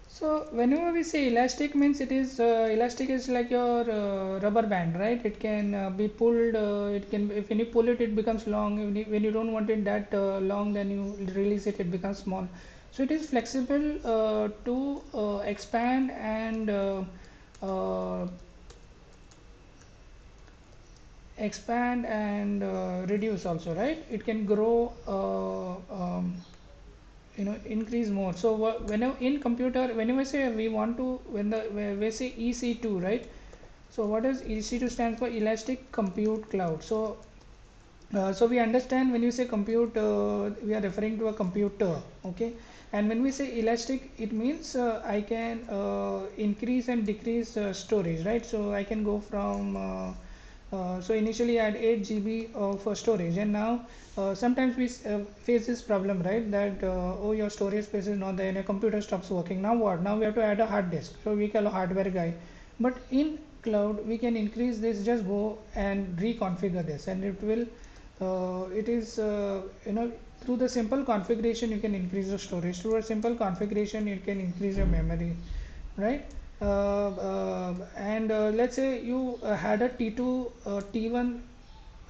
So whenever we say elastic, means it is elastic is like your rubber band, right? It can be pulled. It can, if when you pull it, it becomes long. When you don't want it that long, then you release it. It becomes small. So it is flexible to expand and uh, reduce also, right? It can grow. Increase more. So whenever in computer, whenever I say we want to, when we say EC2, right? So what does EC2 stand for? Elastic Compute Cloud. So so we understand when you say compute, we are referring to a computer, okay? And when we say elastic, it means I can increase and decrease storage, right? So I can go from so initially I had 8 GB of storage, and now sometimes we face this problem, right? That oh, your storage space is not there, and your computer stops working. Now what? Now we have to add a hard disk. So we call a hardware guy. But in cloud, we can increase this. Just go and reconfigure this, and it will. It is through the simple configuration you can increase the storage. Through a simple configuration you can increase your memory, right? And let's say you had a T2 T1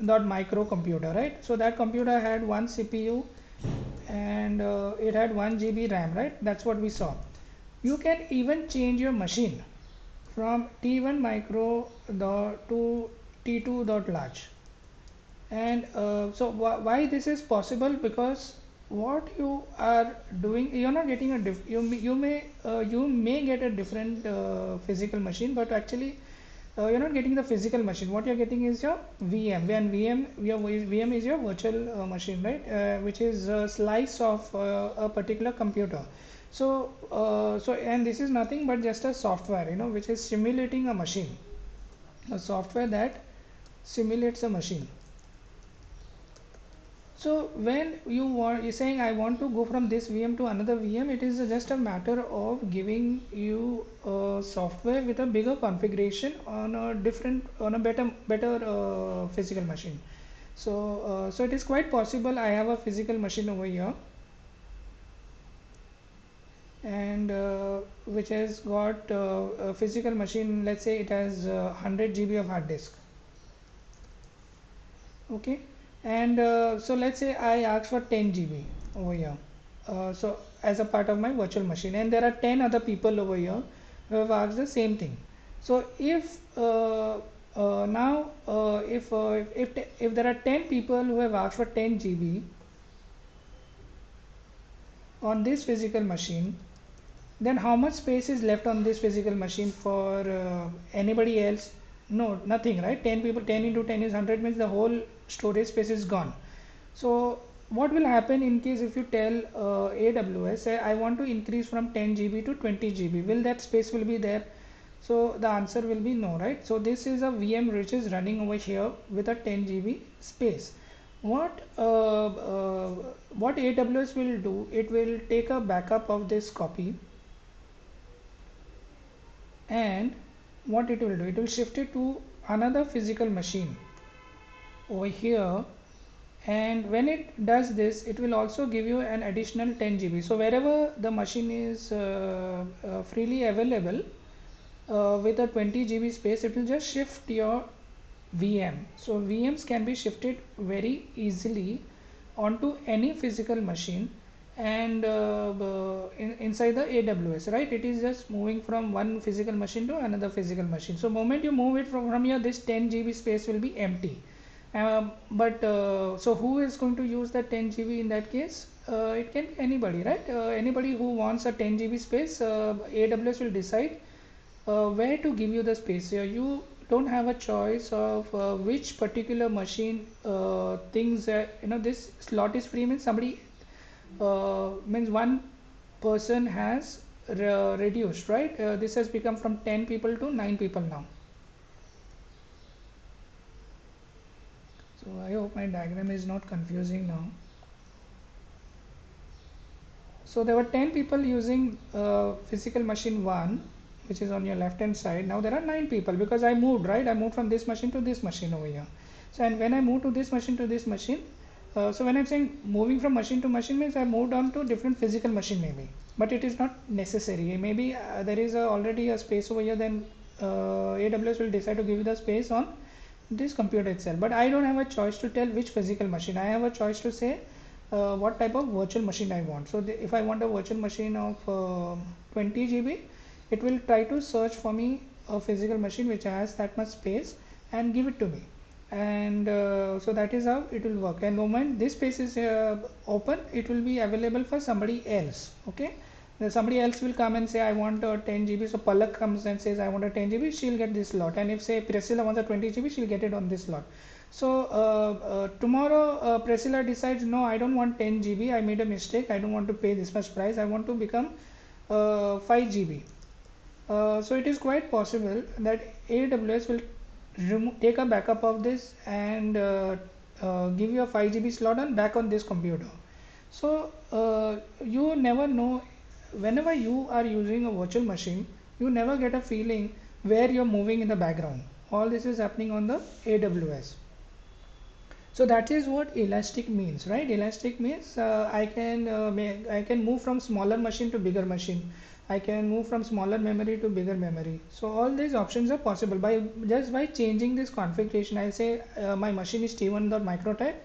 dot micro computer, right? So that computer had one CPU, and it had 1 GB RAM, right? That's what we saw. You can even change your machine from T1 micro to T2 dot large. And so why this is possible? Because what you are doing, you're not getting a you may get a different physical machine, but actually you're not getting the physical machine. What you're getting is your VM. When your VM is your virtual machine, right? Which is a slice of a particular computer. So and this is nothing but just a software, which is simulating a machine, a software that simulates a machine. So when you're saying I want to go from this VM to another VM, it is just a matter of giving you software with a bigger configuration on a better physical machine. So it is quite possible. I have a physical machine over here, and which has got a physical machine. Let's say it has 100 GB of hard disk. Okay, and so let's say I ask for 10 GB over here, so as a part of my virtual machine, and there are 10 other people over here who have asked the same thing. So if now if there are 10 people who have asked for 10 GB on this physical machine, then how much space is left on this physical machine for anybody else? No, nothing, right? 10 people, 10 into 10 is 100, means the whole storage space is gone. So what will happen in case if you tell AWS, say I want to increase from 10 GB to 20 GB, will that space will be there? So the answer will be no, right? So this is a VM which is running over here with a 10 GB space. what uh, uh, what AWS will do, it will take a backup of this copy, and what it will do, it will shift it to another physical machine over here. And when it does this, it will also give you an additional 10 GB. So wherever the machine is freely available with a 20 GB space, it will just shift your VM. So VMs can be shifted very easily onto any physical machine, and inside the AWS, right? It is just moving from one physical machine to another physical machine. So moment you move it from here, this 10 GB space will be empty. But so who is going to use that 10 GB in that case? It can be anybody, right? Anybody who wants a 10 GB space, AWS will decide where to give you the space. Here you don't have a choice of which particular machine thinks that this slot is free, means somebody means one person has reduced, right? This has become from 10 people to 9 people now. So I hope my diagram is not confusing now. So there were 10 people using physical machine 1, which is on your left hand side. Now there are 9 people because I moved, right? I moved from this machine to this machine over here. So and when I moved to this machine, so when I'm saying moving from machine to machine means I moved on to different physical machine maybe, but it is not necessary. Maybe there is already a space over here, then AWS will decide to give you the space on this computer itself. But I don't have a choice to tell which physical machine. I have a choice to say what type of virtual machine I want. So if I want a virtual machine of 20 GB, it will try to search for me a physical machine which has that much space and give it to me. And so that is how it will work. And the moment this space is open, it will be available for somebody else. Okay. Then somebody else will come and say I want a 10 GB. So Palak comes and says I want a 10 GB, she'll get this slot. And if say Priscilla wants a 20 GB, she'll get it on this slot. So tomorrow Priscilla decides, no, I don't want 10 GB, I made a mistake, I don't want to pay this much price, I want to become 5 GB. So it is quite possible that AWS will take a backup of this and give you a 5 GB slot on back on this computer. So you never know, whenever you are using a virtual machine, you never get a feeling where you're moving in the background. All this is happening on the AWS. So that is what elastic means, right? Elastic means I can move from smaller machine to bigger machine. I can move from smaller memory to bigger memory. So all these options are possible by just by changing this configuration. I'll say my machine is T1.micro type.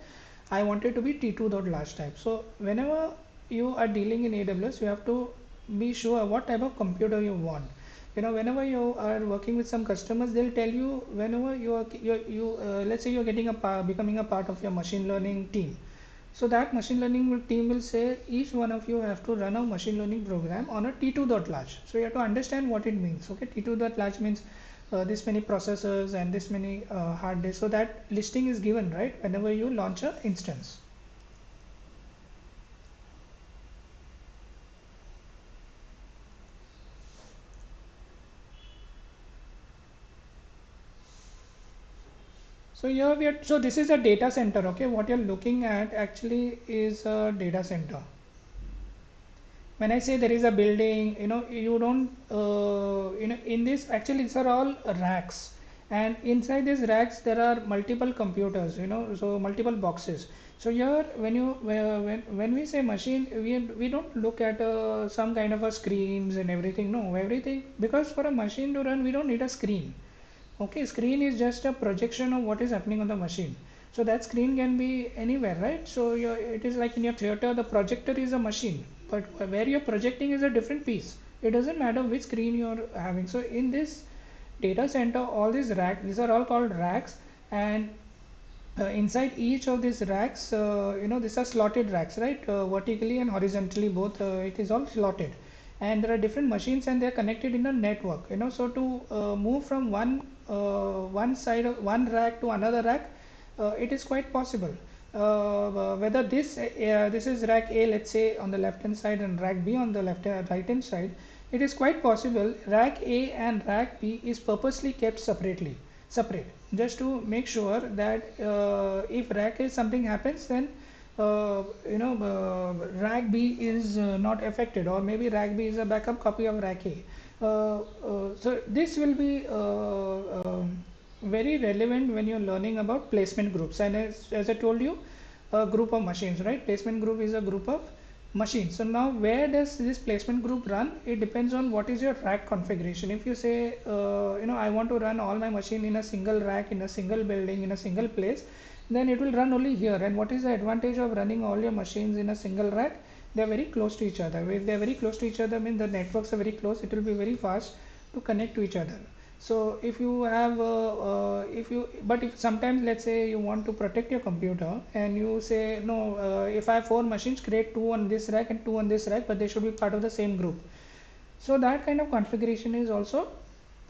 I want it to be T2.large type. So whenever you are dealing in AWS, you have to be sure what type of computer you want. Whenever you are working with some customers, they'll tell you, whenever let's say you're becoming a part of your machine learning team. So that machine learning team will say each one of you have to run a machine learning program on a T2.large. So you have to understand what it means. Okay, T2.large means this many processors and this many hard disks. So that listing is given, right, whenever you launch an instance. So here so this is a data center. Okay, what you're looking at actually is a data center. When I say there is a building, you don't in this, actually these are all racks, and inside these racks there are multiple computers, so multiple boxes. So here when we say machine, we don't look at some kind of a screens and everything. No, everything, because for a machine to run we don't need a screen. Okay, screen is just a projection of what is happening on the machine. So that screen can be anywhere, right? So it is like in your theater, the projector is a machine, but where you're projecting is a different piece. It doesn't matter which screen you're having. So in this data center, all these racks, these are all called racks, and inside each of these racks, these are slotted racks, right? Vertically and horizontally both, it is all slotted. And there are different machines and they are connected in a network, so to move from one side of one rack to another rack, it is quite possible. Whether this is rack A, let's say, on the left hand side, and rack B on the right hand side, it is quite possible rack A and rack B is purposely kept separately. separate, just to make sure that if rack is something happens, then rack B is not affected, or maybe rack B is a backup copy of rack A. So this will be very relevant when you're learning about placement groups. And as I told you, a group of machines, right? Placement group is a group of machines. So now where does this placement group run? It depends on what is your rack configuration. If you say, I want to run all my machine in a single rack, in a single building, in a single place, then it will run only here. And what is the advantage of running all your machines in a single rack? They are very close to each other. If they are very close to each other, means the networks are very close, it will be very fast to connect to each other. So if you have if sometimes, let's say you want to protect your computer and you say no, if I have four machines, create two on this rack and two on this rack, but they should be part of the same group. So that kind of configuration is also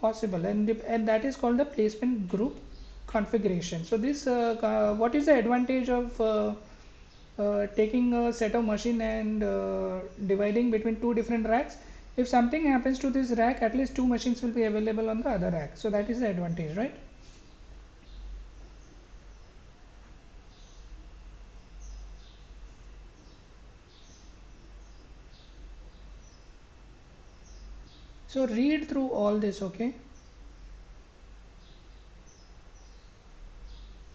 possible, and that is called the placement group configuration. So this what is the advantage of taking a set of machine and dividing between two different racks? If something happens to this rack, at least two machines will be available on the other rack. So that is the advantage, right? So read through all this, okay?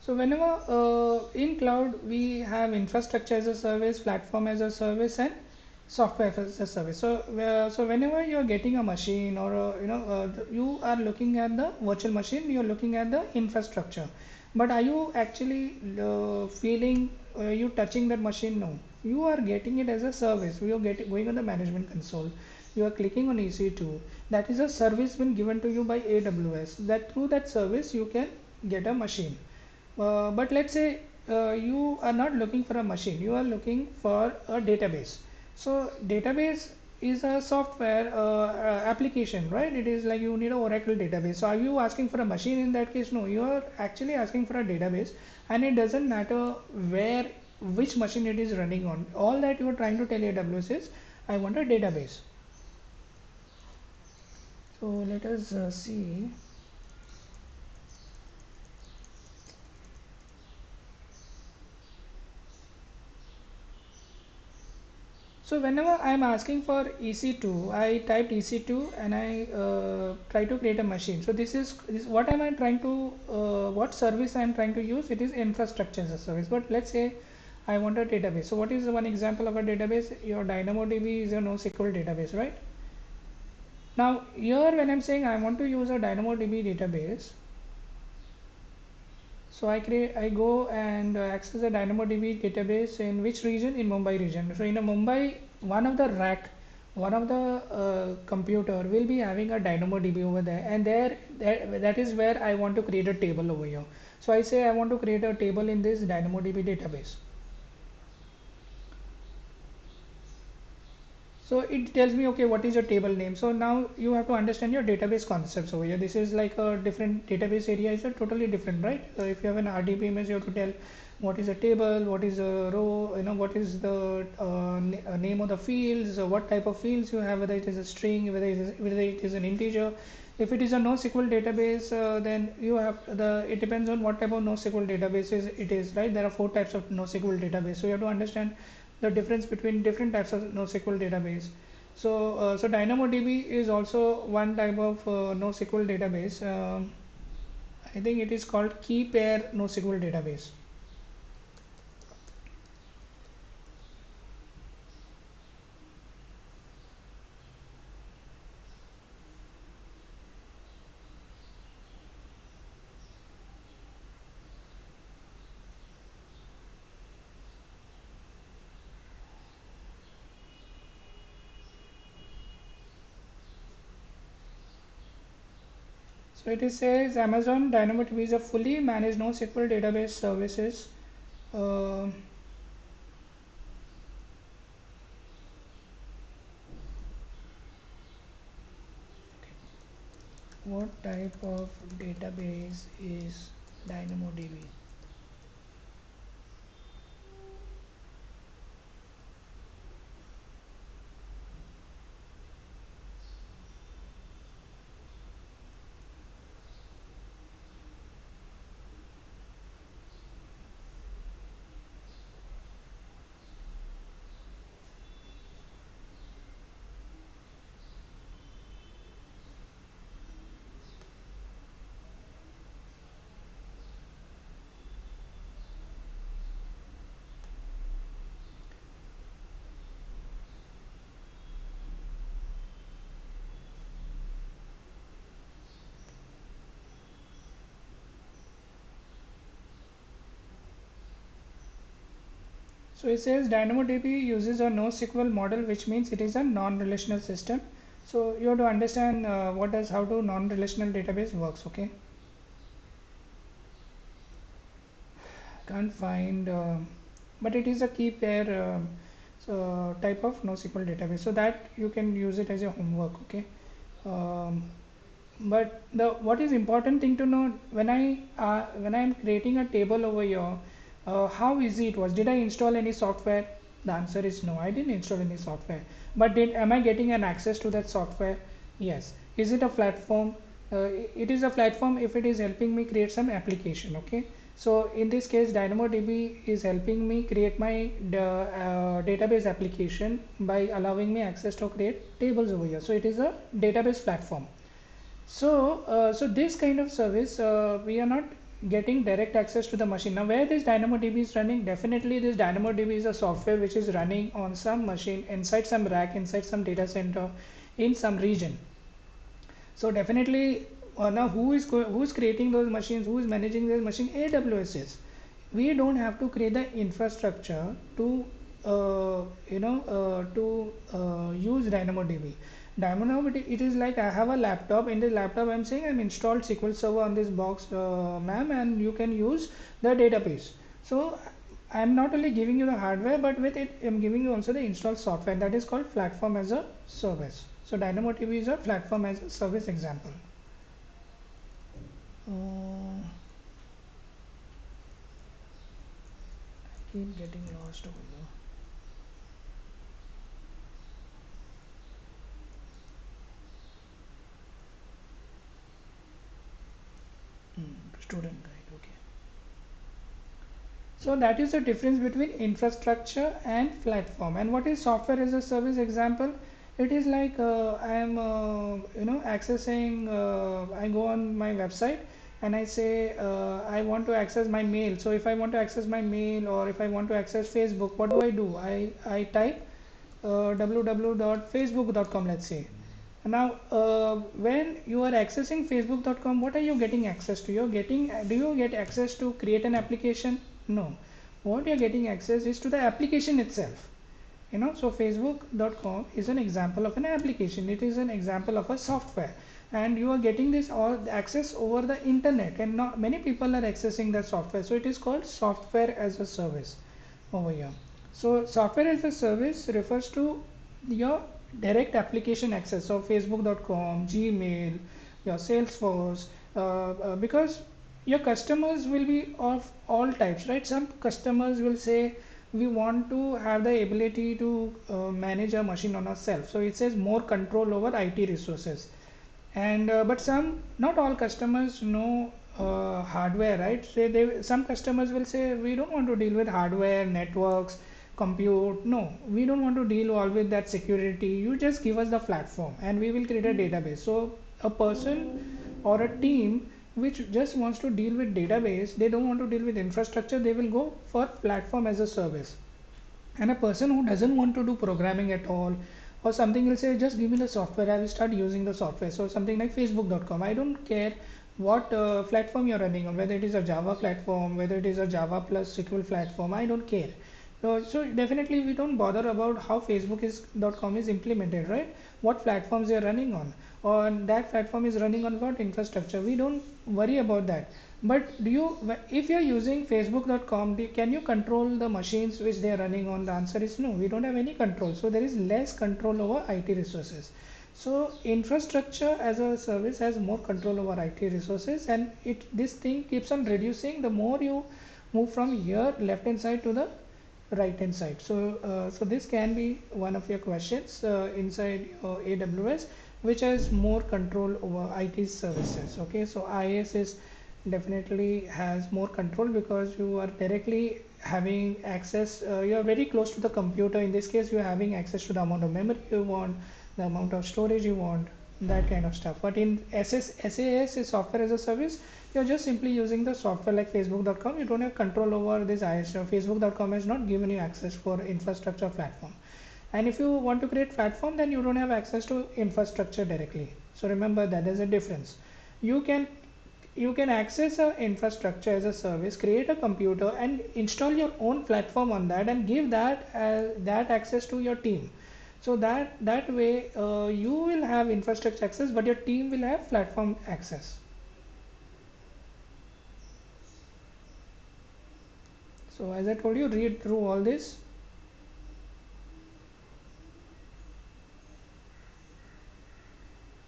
So whenever in cloud we have infrastructure as a service, platform as a service, and software as a service. So so whenever you are getting a machine, or you are looking at the virtual machine, you are looking at the infrastructure. But are you actually feeling you touching that machine? No, you are getting it as a service. You are getting going on the management console. You are clicking on EC2. That is a service been given to you by AWS. That through that service you can get a machine. But let's say you are not looking for a machine, you are looking for a database. So database is a software application, right? It is like you need a Oracle database. So are you asking for a machine in that case? No, you are actually asking for a database, and it doesn't matter where, which machine it is running on. All that you are trying to tell AWS is, I want a database. So let us see. So whenever I'm asking for EC2, I typed EC2 and I try to create a machine. So this what am I trying to what service I'm trying to use? It is infrastructure as a service. But let's say I want a database. So what is one example of a database? Your DynamoDB is a NoSQL database, right? Now here when I'm saying I want to use a DynamoDB database, so I go and access the DynamoDB database in which region? In Mumbai region. So in a Mumbai, one of the rack, one of the computer will be having a DynamoDB over there, and that is where I want to create a table over here. So I say I want to create a table in this DynamoDB database. So it tells me, okay, what is your table name? So now you have to understand your database concepts over here. This is like a different database area is a totally different, right? So if you have an RDB image, you have to tell what is a table, what is a row, what is the name of the fields, what type of fields you have, whether it is a string, whether it is an integer. If it is a NoSQL database, then you have it depends on what type of NoSQL database it is, right? There are four types of NoSQL database. So you have to understand the difference between different types of NoSQL database. So DynamoDB is also one type of NoSQL database. I think it is called key pair NoSQL database. So it is says Amazon DynamoDB is a fully managed NoSQL database services. Uh, what type of database is DynamoDB? So it says DynamoDB uses a NoSQL model, which means it is a non-relational system. So you have to understand how to non-relational database works. Okay, can't find, but it is a key pair so type of NoSQL database. So that you can use it as a homework. Okay. Um, but the what is important thing to know, when I am creating a table over here, how easy it was. Did I install any software? The answer is no, I didn't install any software. But did am I getting an access to that software? Yes. Is it a platform? It is a platform if it is helping me create some application. Okay, so in this case DynamoDB is helping me create my database application by allowing me access to create tables over here. So it is a database platform. So this kind of service, we are not getting direct access to the machine. Now, where this DynamoDB is running, definitely this DynamoDB is a software which is running on some machine inside some rack, inside some data center, in some region. So definitely, now who is creating those machines? Who is managing those machines? AWS is. We don't have to create the infrastructure to use DynamoDB. DynamoDB, it is like I have a laptop. In the laptop, I'm saying I'm installed SQL Server on this box, ma'am, and you can use the database. So I'm not only giving you the hardware, but with it, I'm giving you also the installed software. That is called platform as a service. So DynamoDB is a platform as a service example. I keep getting lost over here. Student guide. Okay. So that is the difference between infrastructure and platform. And what is software as a service example? It is like I am accessing. I go on my website and I say I want to access my mail. So if I want to access my mail, or if I want to access Facebook, what do? I type www.facebook.com, let's say. Now, when you are accessing facebook.com, what are you getting access to? Do you get access to create an application? No. What you're getting access is to the application itself. So facebook.com is an example of an application. It is an example of a software. And you are getting this all access over the internet, and not many people are accessing that software. So it is called software as a service over here. So software as a service refers to your direct application access. So facebook.com, Gmail, your Salesforce, because your customers will be of all types, right? Some customers will say we want to have the ability to manage a machine on ourselves. So it says more control over IT resources. And but not all customers know hardware, right? Some customers will say we don't want to deal with hardware, networks, compute. No, we don't want to deal all with that security. You just give us the platform and we will create a database. So a person or a team which just wants to deal with database, they don't want to deal with infrastructure, they will go for platform as a service. And a person who doesn't want to do programming at all, or something, will say just give me the software, I will start using the software. So something like facebook.com, I don't care what platform you're running on, whether it is a Java platform, whether it is a Java plus SQL platform, I don't care. So definitely we don't bother about how facebook.com is implemented, right? What platforms they are running on, or that platform is running on what infrastructure, we don't worry about that. But if you're using facebook.com, can you control the machines which they are running on? The answer is no, we don't have any control. So there is less control over IT resources. So infrastructure as a service has more control over IT resources, and this thing keeps on reducing the more you move from here left hand side to the right hand side. So this can be one of your questions inside AWS, which has more control over IT services. Okay, so IaaS is definitely has more control because you are directly having access, you are very close to the computer. In this case, you are having access to the amount of memory you want, the amount of storage you want, that kind of stuff. But in SaaS is software as a service, you're just simply using the software like facebook.com. You don't have control over this IaaS. Facebook.com has not given you access for infrastructure platform. And if you want to create platform, then you don't have access to infrastructure directly. So remember that there's a difference. You can you can access a infrastructure as a service, create a computer and install your own platform on that and give that access to your team. So that way you will have infrastructure access, but your team will have platform access. So as I told you, read through all this.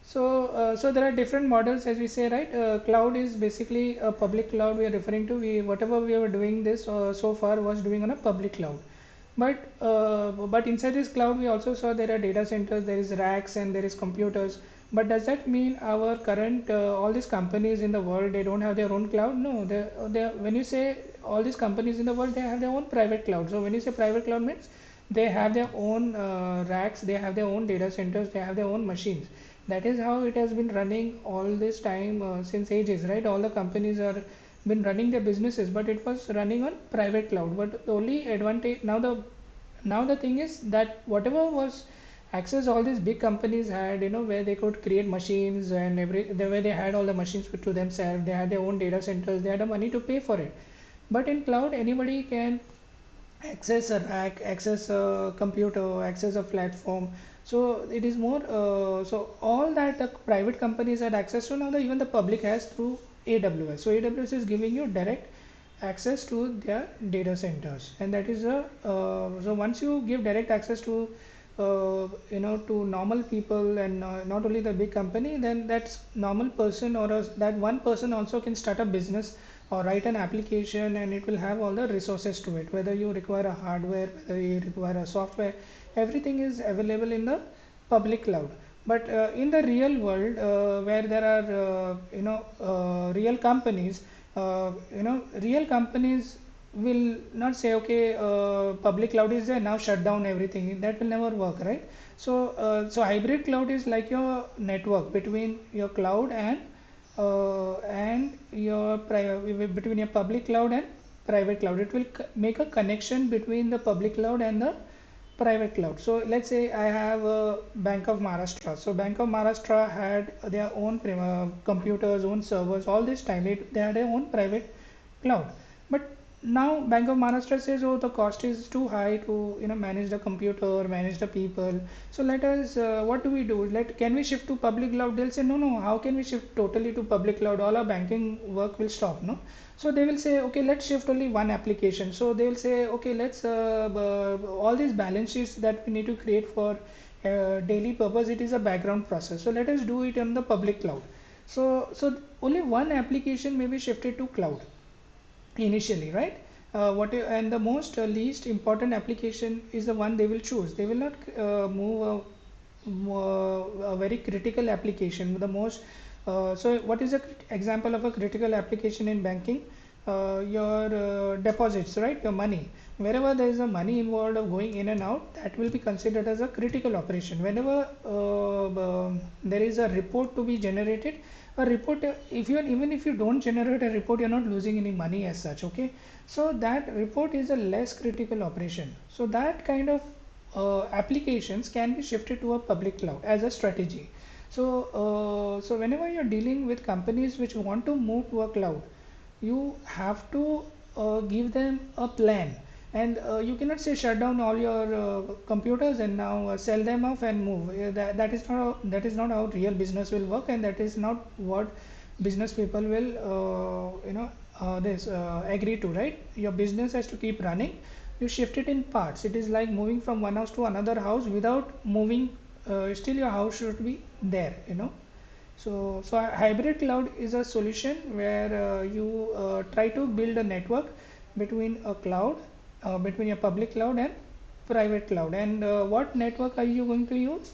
So there are different models, as we say, right? Cloud is basically a public cloud we are referring to. Whatever we were doing this so far was doing on a public cloud. But inside this cloud, we also saw there are data centers, there is racks, and there is computers. But does that mean our current all these companies in the world, they don't have their own cloud? No, when you say all these companies in the world, they have their own private cloud. So when you say private cloud means they have their own racks, they have their own data centers, they have their own machines. That is how it has been running all this time since ages, right? All the companies are been running their businesses, but it was running on private cloud. But the only advantage now the thing is that whatever was access all these big companies had, where they could create machines and where they had all the machines to themselves, they had their own data centers, they had the money to pay for it. But in cloud, anybody can access a rack, access a computer, access a platform. So it is more, so all that the private companies had access to, now even the public has through AWS. So AWS is giving you direct access to their data centers, and that is a so once you give direct access to to normal people, and not only the big company, then that normal person or that one person also can start a business or write an application, and it will have all the resources to it. Whether you require a hardware, whether you require a software, everything is available in the public cloud. But in the real world, where there are real companies, real companies will not say, okay, public cloud is there, now shut down everything. That will never work, right? So hybrid cloud is like your network between your cloud and your between your public cloud and private cloud. It will make a connection between the public cloud and the private cloud. So let's say I have a Bank of Maharashtra. So Bank of Maharashtra had their own computers, own servers. All this time, they had their own private cloud. But now Bank of Maharashtra says, oh, the cost is too high to manage the computer, manage the people. So let us, what do we do? Can we shift to public cloud? They'll say, no, no. How can we shift totally to public cloud? All our banking work will stop, no? So they will say, okay, let's shift only one application. So they will say, okay, let's all these balance sheets that we need to create for daily purpose, it is a background process. So let us do it on the public cloud. So only one application may be shifted to cloud initially, right? And the most least important application is the one they will choose. They will not move a very critical application. The most so what is an example of a critical application in banking? Your deposits, right? Your money. Wherever there is a money involved of going in and out, that will be considered as a critical operation. Whenever there is a report to be generated, a report, even if you don't generate a report, you're not losing any money as such. Okay, so that report is a less critical operation. So that kind of applications can be shifted to a public cloud as a strategy. So whenever you're dealing with companies which want to move to a cloud, you have to give them a plan, and you cannot say shut down all your computers and now sell them off and move. That is not how real business will work, and that is not what business people will this agree to, right? Your business has to keep running. You shift it in parts. It is like moving from one house to another house without moving. Still your house should be there, so a hybrid cloud is a solution where you try to build a network between a cloud, between your public cloud and private cloud. And what network are you going to use?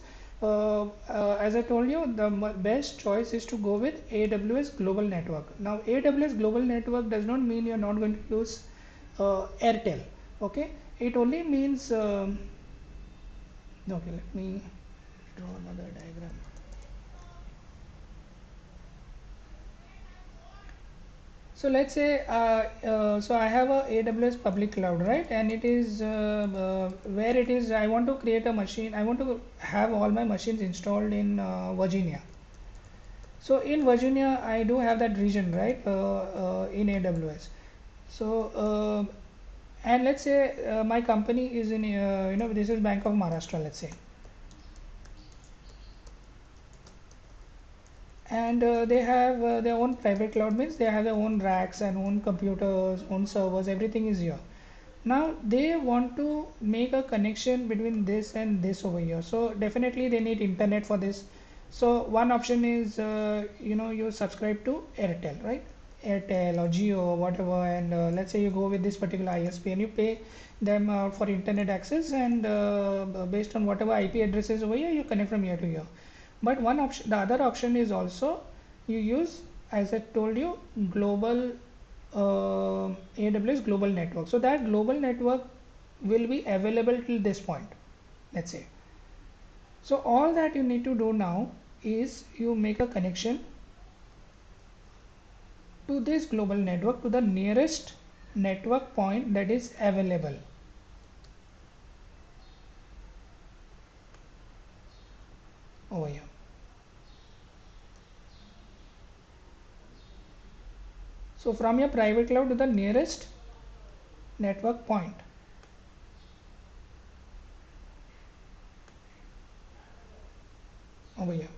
As I told you, the best choice is to go with AWS Global Network. Now, AWS Global Network does not mean you're not going to use Airtel. Okay, it only means. Okay, let me draw another diagram. So let's say, so I have a AWS public cloud, right? And it is where it is. I want to create a machine. I want to have all my machines installed in Virginia. So in Virginia, I do have that region, right, in AWS. So, and let's say my company is in, this is Bank of Maharashtra, let's say, and they have their own private cloud, means they have their own racks and own computers, own servers, everything is here. Now they want to make a connection between this and this over here. So definitely they need internet for this. So one option is, you subscribe to Airtel, right? Airtel or Jio or whatever, and let's say you go with this particular ISP and you pay them for internet access, and based on whatever IP addresses over here, you connect from here to here. But one option, the other option is also you use, as I told you, global AWS global network. So that global network will be available till this point, let's say. So all that you need to do now is you make a connection to this global network, to the nearest network point that is available over here. So from your private cloud to the nearest network point over here.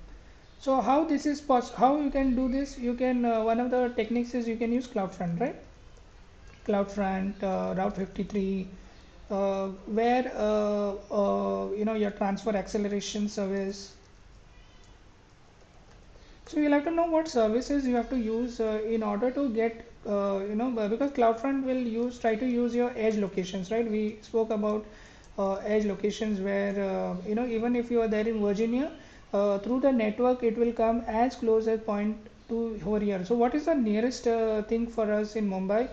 So how this is how you can do this? You can one of the techniques is you can use CloudFront, right? CloudFront, Route 53, where your transfer acceleration service. So you'll have to know what services you have to use in order to get, because CloudFront will try to use your edge locations, right? We spoke about edge locations where, even if you are there in Virginia, through the network, it will come as close as point to over here. So what is the nearest thing for us in Mumbai?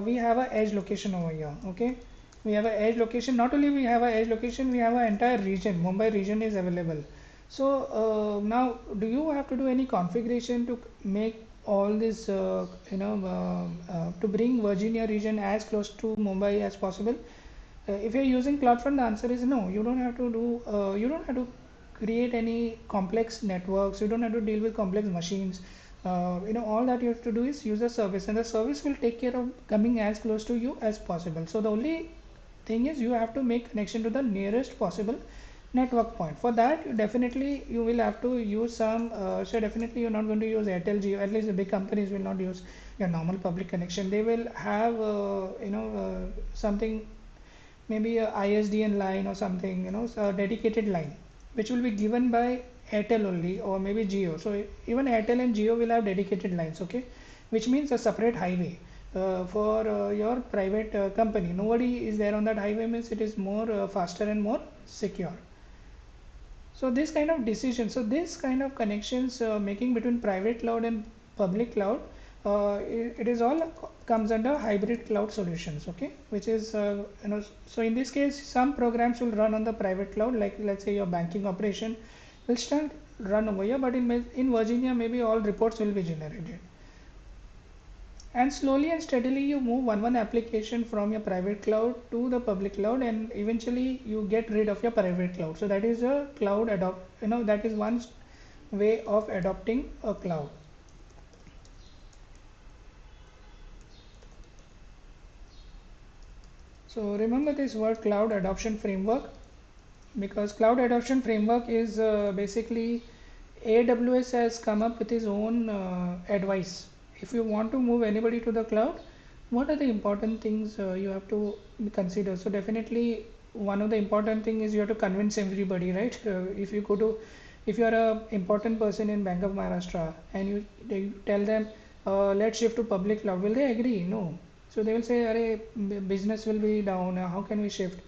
We have a edge location over here, okay? We have a edge location. Not only we have a edge location, we have an entire region. Mumbai region is available. So now, do you have to do any configuration to make all this, to bring Virginia region as close to Mumbai as possible? If you're using CloudFront, the answer is no. You don't have to do. You don't have to create any complex networks. You don't have to deal with complex machines. All that you have to do is use a service, and the service will take care of coming as close to you as possible. So the only thing is you have to make connection to the nearest possible network point. For that, you will have to use some. So definitely you're not going to use Airtel Jio. At least the big companies will not use your normal public connection. They will have something, maybe a ISDN line or something, so a dedicated line which will be given by Airtel only, or maybe Jio. So even Airtel and Jio will have dedicated lines, okay, which means a separate highway for your private company. Nobody is there on that highway, means it is more faster and more secure. So this kind of connections making between private cloud and public cloud, it is all comes under hybrid cloud solutions, okay, which is, so in this case, some programs will run on the private cloud, like let's say your banking operation will still run over here, but in Virginia, maybe all reports will be generated. And slowly and steadily you move one application from your private cloud to the public cloud, and eventually you get rid of your private cloud. So that is a cloud adopt, that is one way of adopting a cloud. So remember this word cloud adoption framework, because cloud adoption framework is basically AWS has come up with its own advice. If you want to move anybody to the cloud, what are the important things you have to consider? So definitely one of the important thing is you have to convince everybody, right? If you are a important person in Bank of Maharashtra and they tell them, let's shift to public cloud, will they agree? No. So they will say, Arey, business will be down. How can we shift?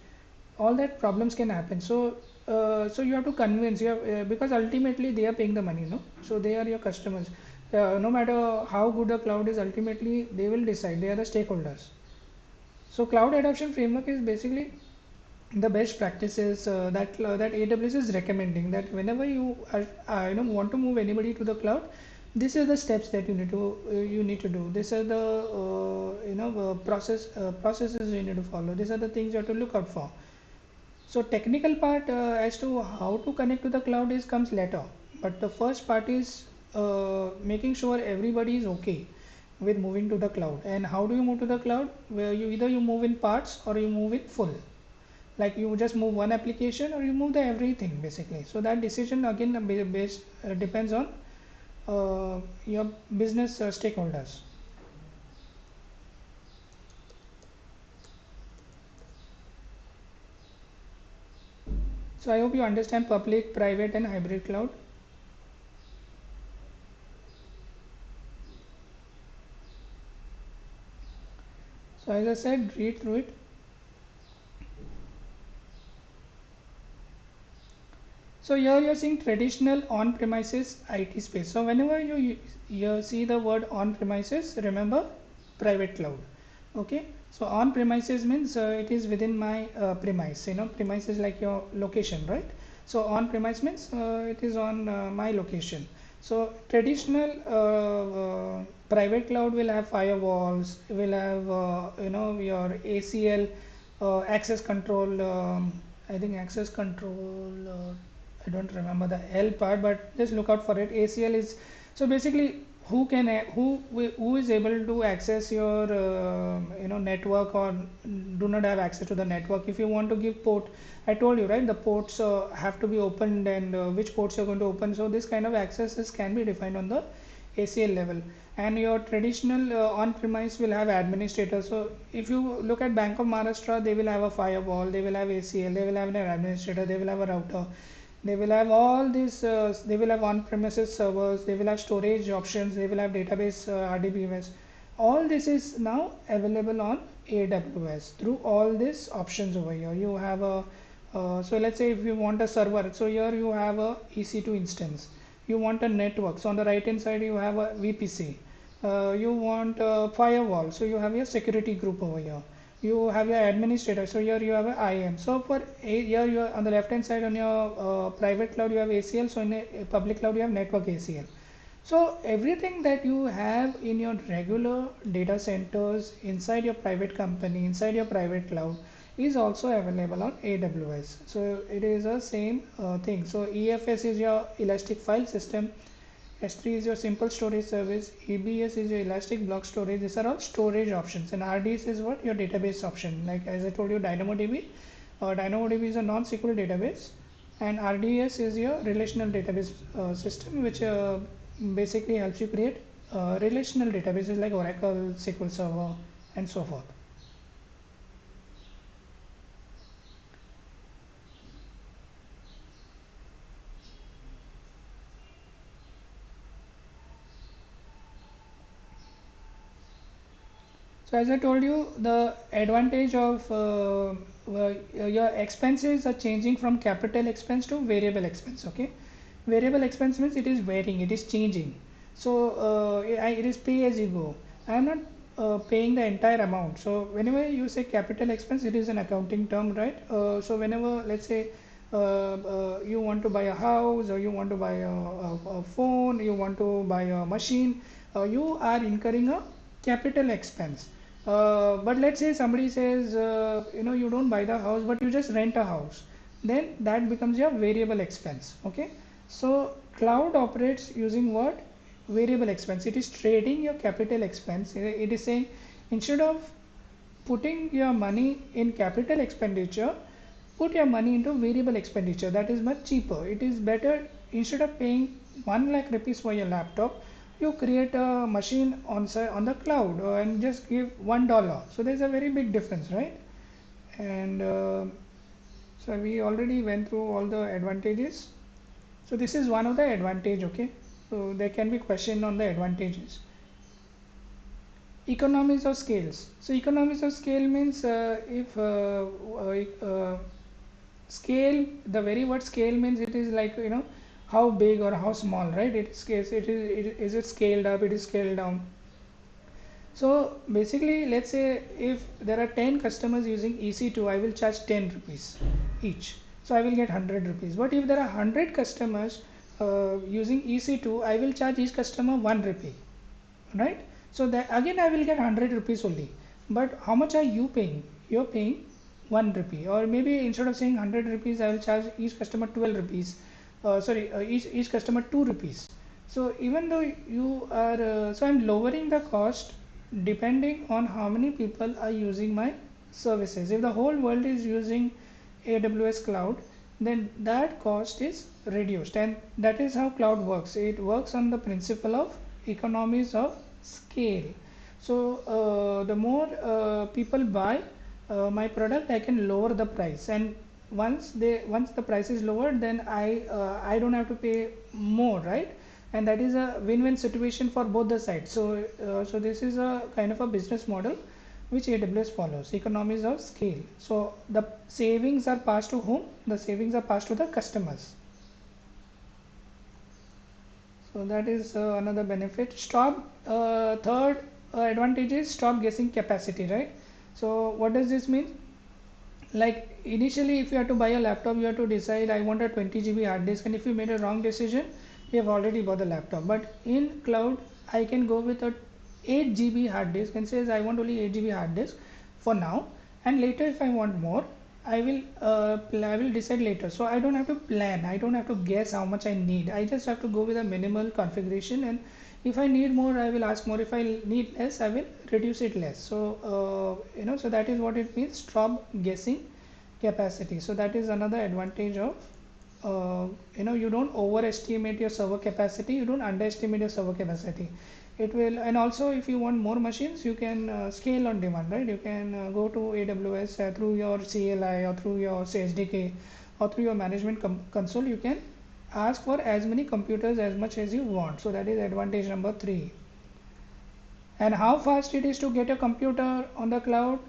All that problems can happen. So you have to convince, because ultimately they are paying the money, no? So they are your customers. No matter how good the cloud is, ultimately they will decide. They are the stakeholders. So cloud adoption framework is basically the best practices that AWS is recommending. That whenever you are, want to move anybody to the cloud, these are the steps that you need to do. These are the processes you need to follow. These are the things you have to look out for. So technical part as to how to connect to the cloud is comes later, but the first part is making sure everybody is okay with moving to the cloud. And how do you move to the cloud? Where you either you move in parts or you move in full, like you just move one application or you move the everything basically. So that decision again based depends on your business stakeholders. So I hope you understand public, private and hybrid cloud. So as I said, read through it. So here you're seeing traditional on-premises IT space. So whenever you see the word on-premises, remember private cloud. Okay. So on-premises means it is within my premise. You know, premise is like your location, right? So on-premise means it is on my location. So traditional private cloud will have firewalls, will have your ACL, access control. I think access control. I don't remember the L part, but just look out for it. ACL is so basically who is able to access your network or do not have access to the network. If you want to give port, I told you right, the ports have to be opened and which ports you're going to open. So this kind of accesses can be defined on the ACL level. And your traditional on-premise will have administrators. So if you look at Bank of Maharashtra, they will have a firewall, they will have ACL, they will have an administrator, they will have a router, they will have all these, they will have on-premises servers, they will have storage options, they will have database RDBMS. All this is now available on AWS through all these options over here. You have a, so let's say if you want a server, so here you have a EC2 instance. You want a network, so on the right hand side you have a VPC. You want a firewall, so you have your security group over here. You have your administrator, so here you have a IAM. So for here you are on the left hand side on your private cloud you have ACL, so in a public cloud you have network ACL. So everything that you have in your regular data centers inside your private company, inside your private cloud is also available on AWS. So it is the same thing. So EFS is your elastic file system, S3 is your simple storage service, EBS is your elastic block storage. These are all storage options, and RDS is what your database option. Like as I told you, DynamoDB. DynamoDB is a non-SQL database, and RDS is your relational database system, which basically helps you create relational databases like Oracle, SQL Server, and so forth. So as I told you, the advantage of your expenses are changing from capital expense to variable expense. Okay, variable expense means it is varying, it is changing. So it is pay as you go. I am not paying the entire amount. So whenever you say capital expense, it is an accounting term, right? So whenever let's say you want to buy a house or you want to buy a phone, you want to buy a machine, you are incurring a capital expense. But let's say somebody says, you don't buy the house, but you just rent a house. Then that becomes your variable expense. Okay. So cloud operates using what? Variable expense. It is trading your capital expense. It is saying instead of putting your money in capital expenditure, put your money into variable expenditure. That is much cheaper. It is better instead of paying 1 lakh rupees for your laptop, you create a machine on the cloud and just give $1. So there's a very big difference, right? And so we already went through all the advantages. So this is one of the advantage. Okay, so there can be question on the advantages. Economies of scales. So economies of scale means if scale, the very word scale means it is like how big or how small, right? It is is it scaled up, it is scaled down. So basically let's say if there are 10 customers using EC2, I will charge 10 rupees each, so I will get 100 rupees. But if there are 100 customers using EC2, I will charge each customer 1 rupee, right? So that again I will get 100 rupees only. But how much are you paying? You're paying 1 rupee, or maybe instead of saying 100 rupees I will charge each customer 12 rupees, each customer 2 rupees. So even though you are, so I'm lowering the cost depending on how many people are using my services. If the whole world is using AWS cloud, then that cost is reduced, and that is how cloud works. It works on the principle of economies of scale. So the more people buy my product, I can lower the price, and once the price is lowered, then I don't have to pay more, right? And that is a win-win situation for both the sides. So so this is a kind of a business model which AWS follows, economies of scale. So the savings are passed to whom? The savings are passed to the customers. So that is another benefit. Third advantage is stop guessing capacity, right? So what does this mean? Like initially, if you have to buy a laptop, you have to decide I want a 20 GB hard disk, and if you made a wrong decision, you have already bought the laptop. But in cloud, I can go with a 8 GB hard disk and says I want only 8 GB hard disk for now, and later if I want more, I will decide later. So I don't have to plan, I don't have to guess how much I need. I just have to go with a minimal configuration, and if I need more, I will ask more. If I need less, I will reduce it less. So so that is what it means, stop guessing capacity. So that is another advantage of you don't overestimate your server capacity, you don't underestimate your server capacity. It will, and also if you want more machines, you can scale on demand, right? You can go to AWS through your CLI or through your SDK or through your management console. You can ask for as many computers as much as you want. So that is advantage number 3. And how fast it is to get a computer on the cloud?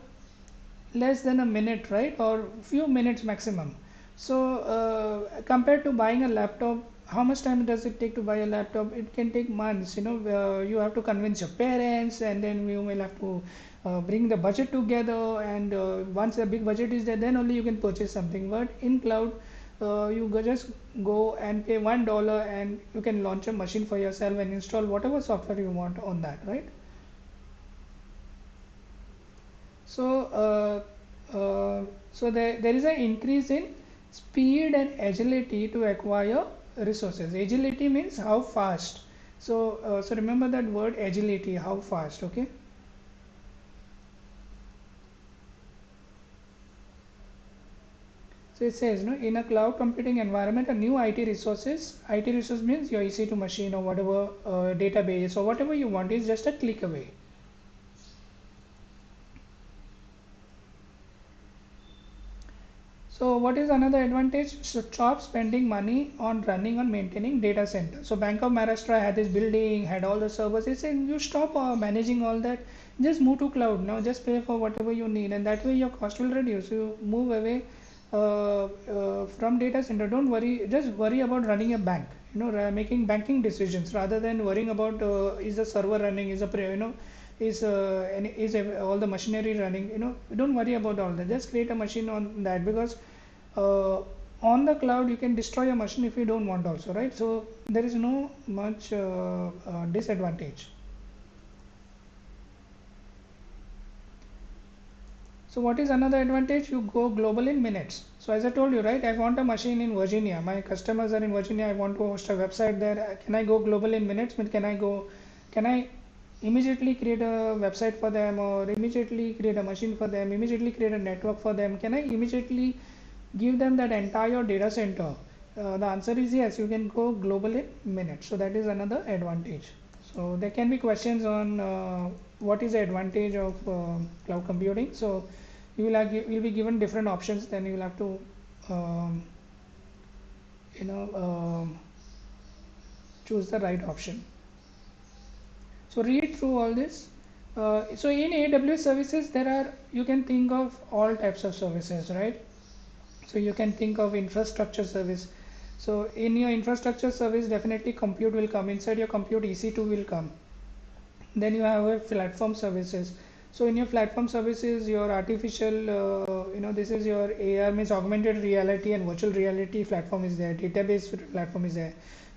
Less than a minute, right? Or few minutes maximum. So compared to buying a laptop, how much time does it take to buy a laptop? It can take months. You have to convince your parents, and then you will have to bring the budget together, and once a big budget is there, then only you can purchase something. But in cloud, just go and pay $1, and you can launch a machine for yourself and install whatever software you want on that, right? So there is an increase in speed and agility to acquire resources. Agility means how fast. So remember that word agility, how fast. Okay. So it says, no, in a cloud computing environment, a new IT resource means your EC2 machine or whatever database or whatever you want is just a click away. So what is another advantage? So stop spending money on running and maintaining data center. So Bank of Maharashtra had this building, had all the servers. It's saying you stop managing all that. Just move to cloud now. Just pay for whatever you need, and that way your cost will reduce. You move away from data center. Don't worry. Just worry about running a bank. Making banking decisions rather than worrying about is the server running, is all the machinery running. Don't worry about all that. Just create a machine on that, because on the cloud you can destroy a machine if you don't want also, right? So there is no much disadvantage. So what is another advantage? You go global in minutes. So as I told you, right, I want a machine in Virginia, my customers are in Virginia, I want to host a website there. Can I go global in minutes? Can I immediately create a website for them, or immediately create a machine for them, immediately create a network for them? Can I immediately give them that entire data center? The answer is yes, you can go global in minutes. So that is another advantage. So there can be questions on what is the advantage of cloud computing. So you'll be given different options, then you will have to um, you know choose the right option. So read through all this. So in AWS services, you can think of all types of services, right? So you can think of infrastructure service. So in your infrastructure service, definitely compute will come. Inside your compute, EC2 will come. Then you have a platform services. So in your platform services, your artificial, this is your AR, means augmented reality and virtual reality platform is there. Database platform is there.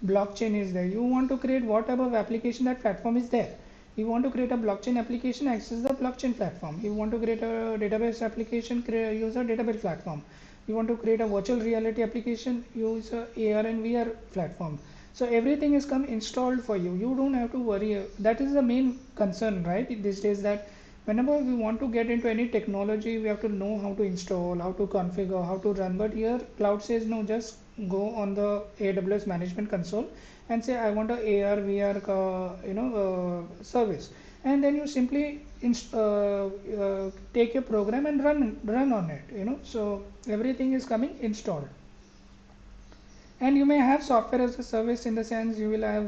Blockchain is there. You want to create whatever application, that platform is there. You want to create a blockchain application, access the blockchain platform. You want to create a database application, use a database platform. You want to create a virtual reality application, use a AR and VR platform. So everything is come installed for you. You don't have to worry. That is the main concern, right? These days, that whenever we want to get into any technology, we have to know how to install, how to configure, how to run. But here, cloud says no. Just go on the AWS Management Console and say I want a AR VR service, and then you simply take your program and run on it. So everything is coming installed. And you may have software as a service, in the sense you will have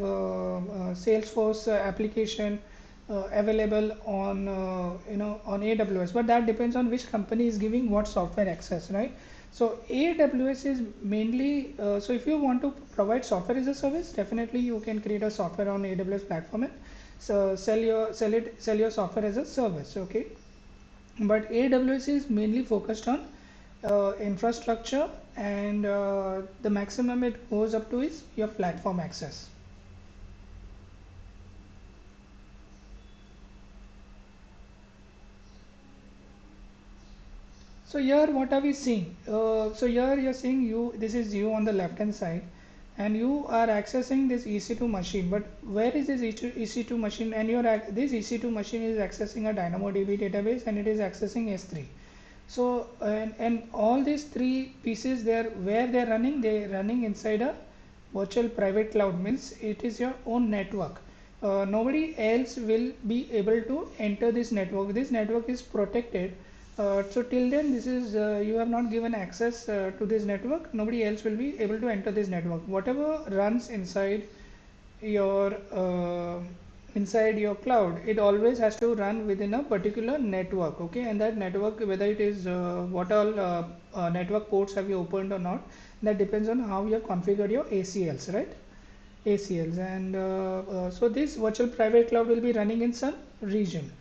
Salesforce application available on on AWS, but that depends on which company is giving what software access, right? So AWS is mainly so if you want to provide software as a service, definitely you can create a software on AWS platform and so sell your software as a service, okay? But AWS is mainly focused on infrastructure, and the maximum it goes up to is your platform access. So here what are we seeing? So here you're seeing this is you on the left hand side, and you are accessing this EC2 machine. But where is this EC2 machine? And this EC2 machine is accessing a DynamoDB database, and it is accessing S3. So and all these three pieces, where they're running inside a virtual private cloud, means it is your own network. Nobody else will be able to enter this network. This network is protected. So till then, this is you have not given access to this network. Nobody else will be able to enter this network. Whatever runs your uh, inside your cloud, it always has to run within a particular network, okay? And that network, whether it is what all network ports have you opened or not, that depends on how you have configured your ACLs, right? ACLs. And so this virtual private cloud will be running in some region.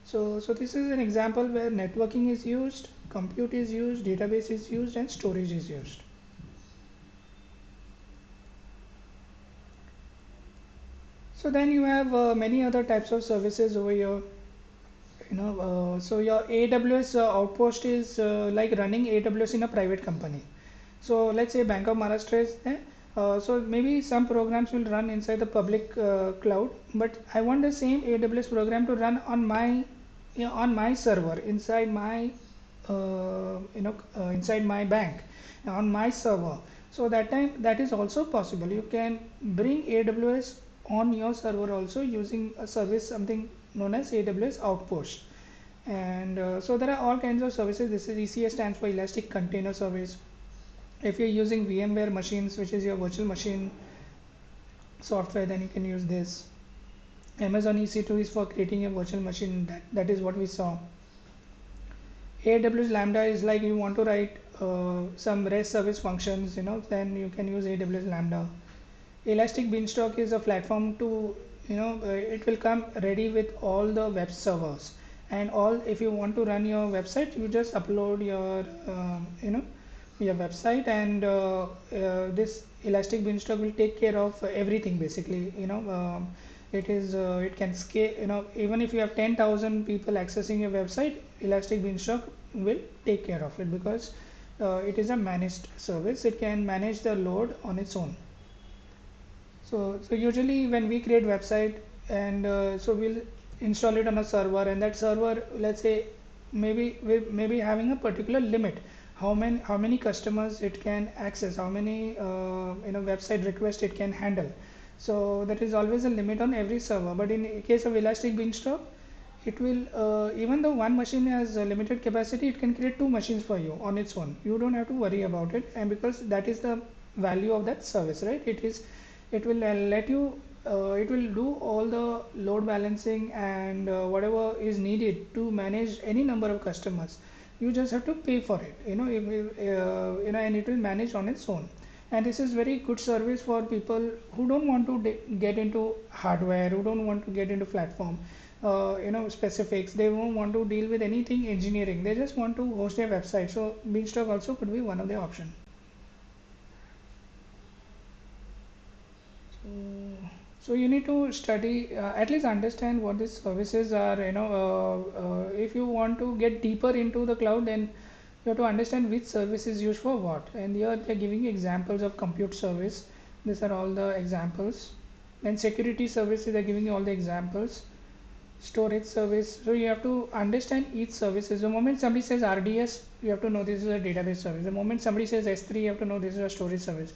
So this is an example where networking is used, compute is used, database is used, and storage is used. So then you have many other types of services over here. So your AWS outpost is like running AWS in a private company. So let's say Bank of Maharashtra is there. So maybe some programs will run inside the public cloud, but I want the same AWS program to run on my server inside my inside my bank on my server. So that time that is also possible. You can bring AWS on your server also using a service, something known as AWS Outpost. And so there are all kinds of services. This is ECS, stands for Elastic Container Service. If you're using VMware machines, which is your virtual machine software, then you can use this. Amazon EC2 is for creating a virtual machine. That is what we saw. AWS Lambda is like you want to write some REST service functions, then you can use AWS Lambda. Elastic Beanstalk is a platform to, it will come ready with all the web servers, and all, if you want to run your website, you just upload your website, and this Elastic Beanstalk will take care of everything basically. It can scale, even if you have 10,000 people accessing your website, Elastic Beanstalk will take care of it, because it is a managed service. It can manage the load on its own. So usually when we create website, and so we'll install it on a server, and that server, let's say, maybe having a particular limit, how many customers it can access, how many website requests it can handle. So that is always a limit on every server. But in case of Elastic Beanstalk, it will even though one machine has a limited capacity, it can create two machines for you on its own. You don't have to worry about it, and because that is the value of that service, right? It will let you it will do all the load balancing and whatever is needed to manage any number of customers. You just have to pay for it, and it will manage on its own. And this is very good service for people who don't want to get into hardware, who don't want to get into platform specifics. They don't want to deal with anything engineering, they just want to host their website. So Beanstalk also could be one of the options. So you need to study, at least understand what these services are. If you want to get deeper into the cloud, then you have to understand which service is used for what. And here they're giving examples of compute service. These are all the examples. Then security services, they're giving you all the examples. Storage service, so you have to understand each services. The moment somebody says RDS, you have to know this is a database service. The moment somebody says S3, you have to know this is a storage service.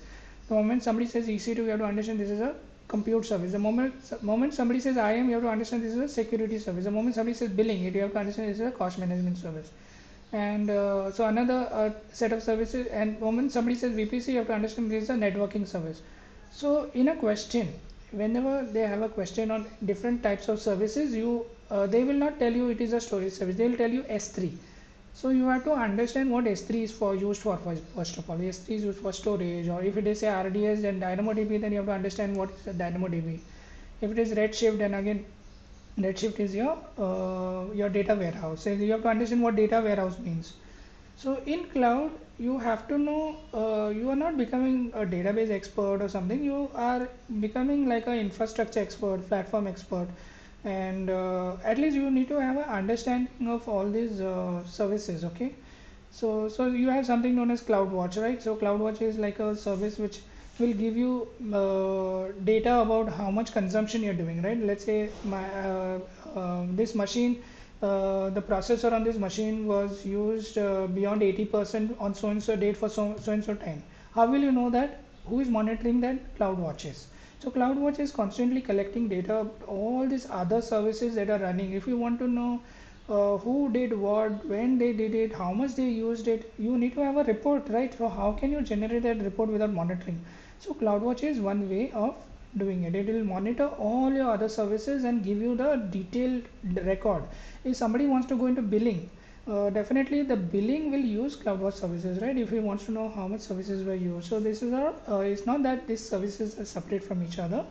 The moment somebody says EC2, you have to understand this is a compute service. The moment somebody says IAM, you have to understand this is a security service. The moment somebody says billing, you have to understand this is a cost management service. And so another set of services, and moment somebody says VPC, you have to understand this is a networking service. So in a question, whenever they have a question on different types of services, they will not tell you it is a storage service, they will tell you S3. So you have to understand what S3 is for used for. First of all, S3 is used for storage, or if it is a RDS and DynamoDB, then you have to understand what is a DynamoDB. If it is Redshift, then again Redshift is your data warehouse. So you have to understand what data warehouse means. So in cloud, you have to know, you are not becoming a database expert or something. You are becoming like an infrastructure expert, platform expert, and at least you need to have an understanding of all these services. Okay. So you have something known as CloudWatch, right? So CloudWatch is like a service which will give you data about how much consumption you're doing, right? Let's say this machine, the processor on this machine was used beyond 80% on so and so date for so and so time. How will you know that? Who is monitoring that? CloudWatch is. So CloudWatch is constantly collecting data about all these other services that are running. If you want to know who did what, when they did it, how much they used it, you need to have a report, right? So how can you generate that report without monitoring? So CloudWatch is one way of doing it. It will monitor all your other services and give you the detailed record. If somebody wants to go into billing, definitely the billing will use CloudWatch services, right? If he wants to know how much services were used. So this is it's not that these services are separate from each other.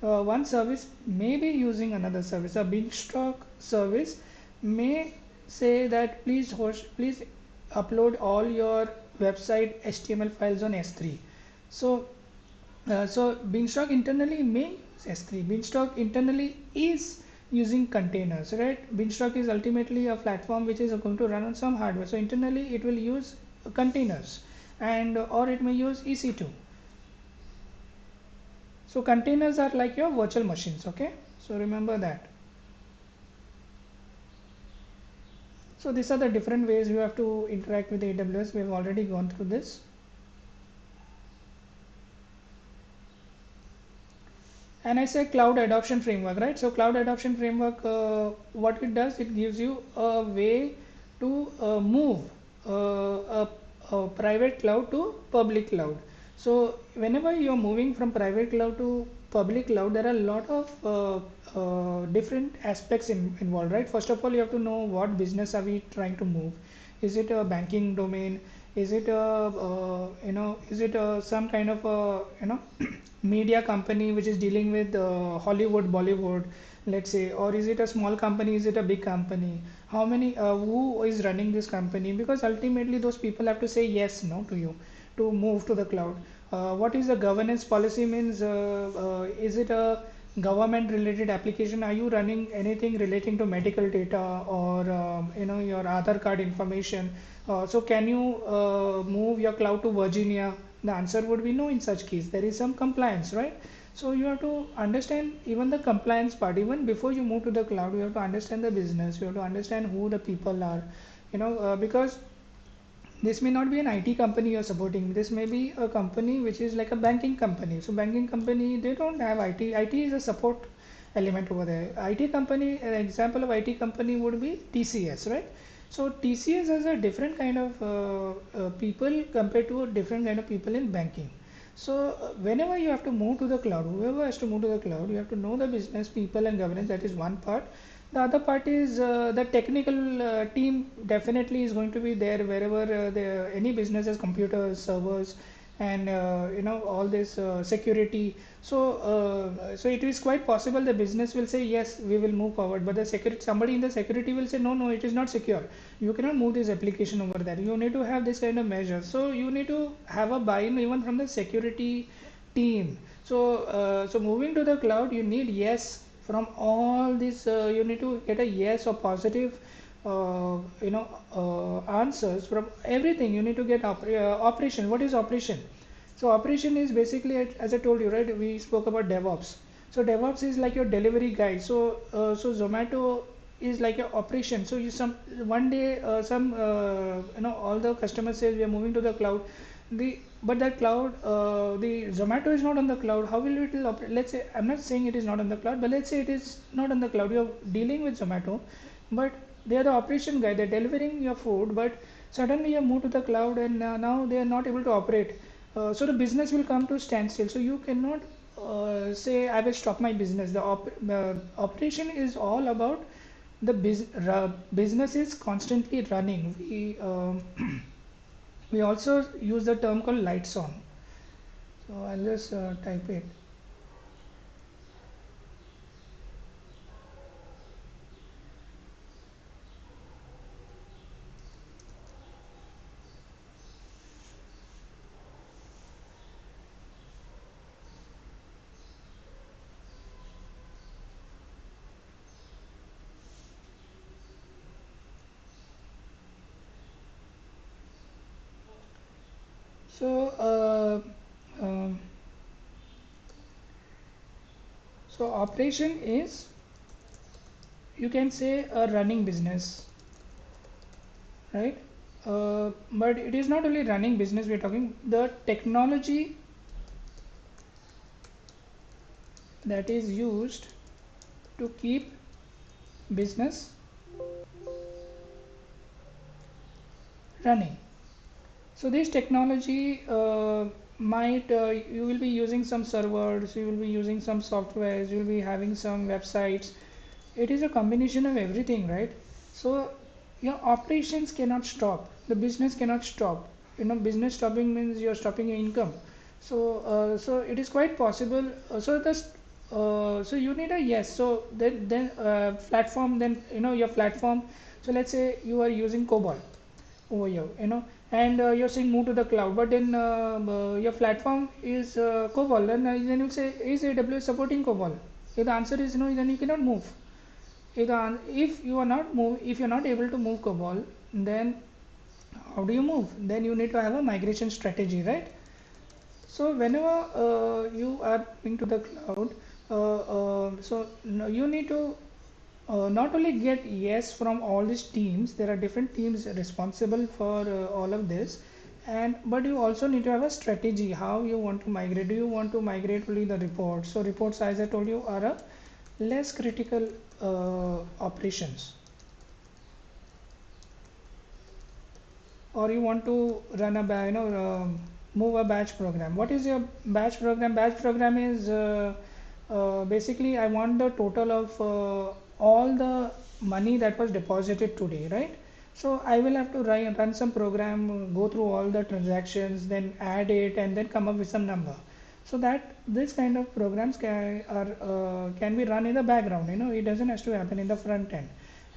One service may be using another service. A Beanstalk service may say that please upload all your website HTML files on S3. So Beanstalk internally may use S3. Beanstalk internally is using containers, right? Beanstalk is ultimately a platform which is going to run on some hardware. So internally it will use containers, and or it may use EC2. So containers are like your virtual machines, okay? So remember that. So these are the different ways you have to interact with AWS. We have already gone through this. And I say cloud adoption framework, right? So cloud adoption framework, what it does, it gives you a way to move a private cloud to public cloud. So whenever you're moving from private cloud to public cloud, there are a lot of different aspects involved, right? First of all, you have to know what business are we trying to move. Is it a banking domain? Is it some kind of a media company which is dealing with Hollywood, Bollywood, let's say, or is it a small company? Is it a big company? How many? Who is running this company? Because ultimately, those people have to say yes, no, to you to move to the cloud. What is the governance policy means? Is it a government related application? Are you running anything relating to medical data or your Aadhaar card information? So can you move your cloud to Virginia? The answer would be no in such case. There is some compliance, right? So you have to understand even the compliance part. Even before you move to the cloud, you have to understand the business. You have to understand who the people are. Because this may not be an IT company you're supporting. This may be a company which is like a banking company. So banking company, they don't have IT. IT is a support element over there. IT company, an example of IT company would be TCS, right? So TCS has a different kind of people compared to a different kind of people in banking. So whenever you have to move to the cloud, whoever has to move to the cloud, you have to know the business people and governance. That is one part. The other part is the technical team definitely is going to be there wherever any business has computers, servers, and all this security. So it is quite possible the business will say yes, we will move forward, but the security, somebody in the security will say no, it is not secure. You cannot move this application over there. You need to have this kind of measures. So you need to have a buy-in even from the security team. So moving to the cloud, you need yes from all this. You need to get a yes or positive answers from everything. You need to get operation. What is operation? So operation is basically, as I told you, right? We spoke about DevOps. So DevOps is like your delivery guy. So Zomato is like your operation. So you some one day some all the customers say we are moving to the cloud. The But that cloud, the Zomato is not on the cloud. How will it will operate? Let's say, I'm not saying it is not on the cloud, but let's say it is not on the cloud. You're dealing with Zomato, but they are the operation guy. They're delivering your food, but suddenly you move to the cloud, and now they are not able to operate. So the business will come to standstill. So you cannot say I will stop my business. Operation is all about the business is constantly running. We also use the term called lights on. So I'll just type it. So um, so operation is, you can say, a running business, right? But it is not only running business. We're talking the technology that is used to keep business running. So this technology might you will be using some servers, you will be using some softwares, you will be having some websites. It is a combination of everything, right? So your operations cannot stop. The business cannot stop. Business stopping means you're stopping your income. So it is quite possible. So you need a, yes. So then platform, then your platform. So let's say you are using COBOL over here, and you're saying move to the cloud, but then your platform is COBOL, and then you say, is AWS supporting COBOL? If the answer is no, then you cannot move. If you're not able to move COBOL, then how do you move? Then you need to have a migration strategy, right? So whenever you are moving to the cloud, you need to not only get yes from all these teams. There are different teams responsible for all of this, and but you also need to have a strategy how you want to migrate. Do you want to migrate only the reports? So reports, as I told you, are a less critical operations. Or you want to run a move a batch program. What is your batch program? Batch program is basically, I want the total of all the money that was deposited today, right? So I will have to run some program, go through all the transactions, then add it, and then come up with some number. So that this kind of programs can be run in the background. It doesn't have to happen in the front end,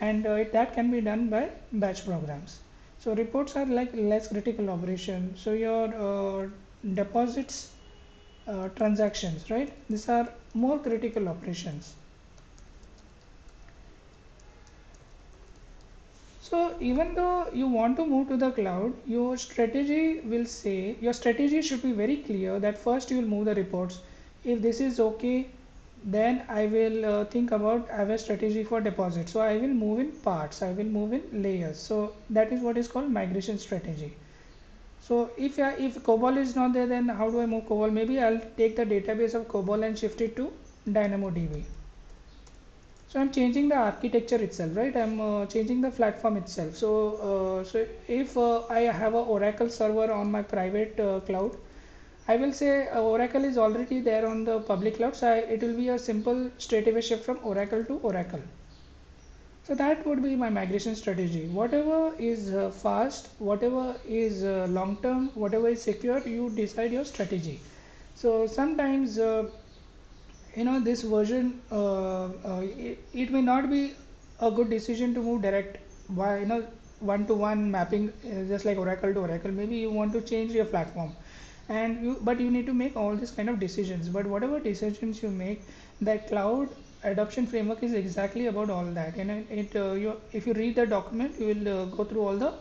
and that can be done by batch programs. So reports are like less critical operation. So your deposits, transactions, right? These are more critical operations. So even though you want to move to the cloud, your strategy should be very clear that first you will move the reports. If this is okay, then I will think about, I have a strategy for deposit. So I will move in parts, I will move in layers. So that is what is called migration strategy. So if COBOL is not there, then how do I move COBOL? Maybe I'll take the database of COBOL and shift it to DynamoDB. So I'm changing the architecture itself, right? I'm changing the platform itself. So if I have a Oracle server on my private cloud, I will say Oracle is already there on the public cloud. So it will be a simple straightaway shift from Oracle to Oracle. So that would be my migration strategy. Whatever is fast, whatever is long term, whatever is secure, you decide your strategy. So sometimes this version, it may not be a good decision to move direct by one to one mapping, just like Oracle to Oracle. Maybe you want to change your platform, but you need to make all these kind of decisions. But whatever decisions you make, that cloud adoption framework is exactly about all that. And if you read the document, you will go through all the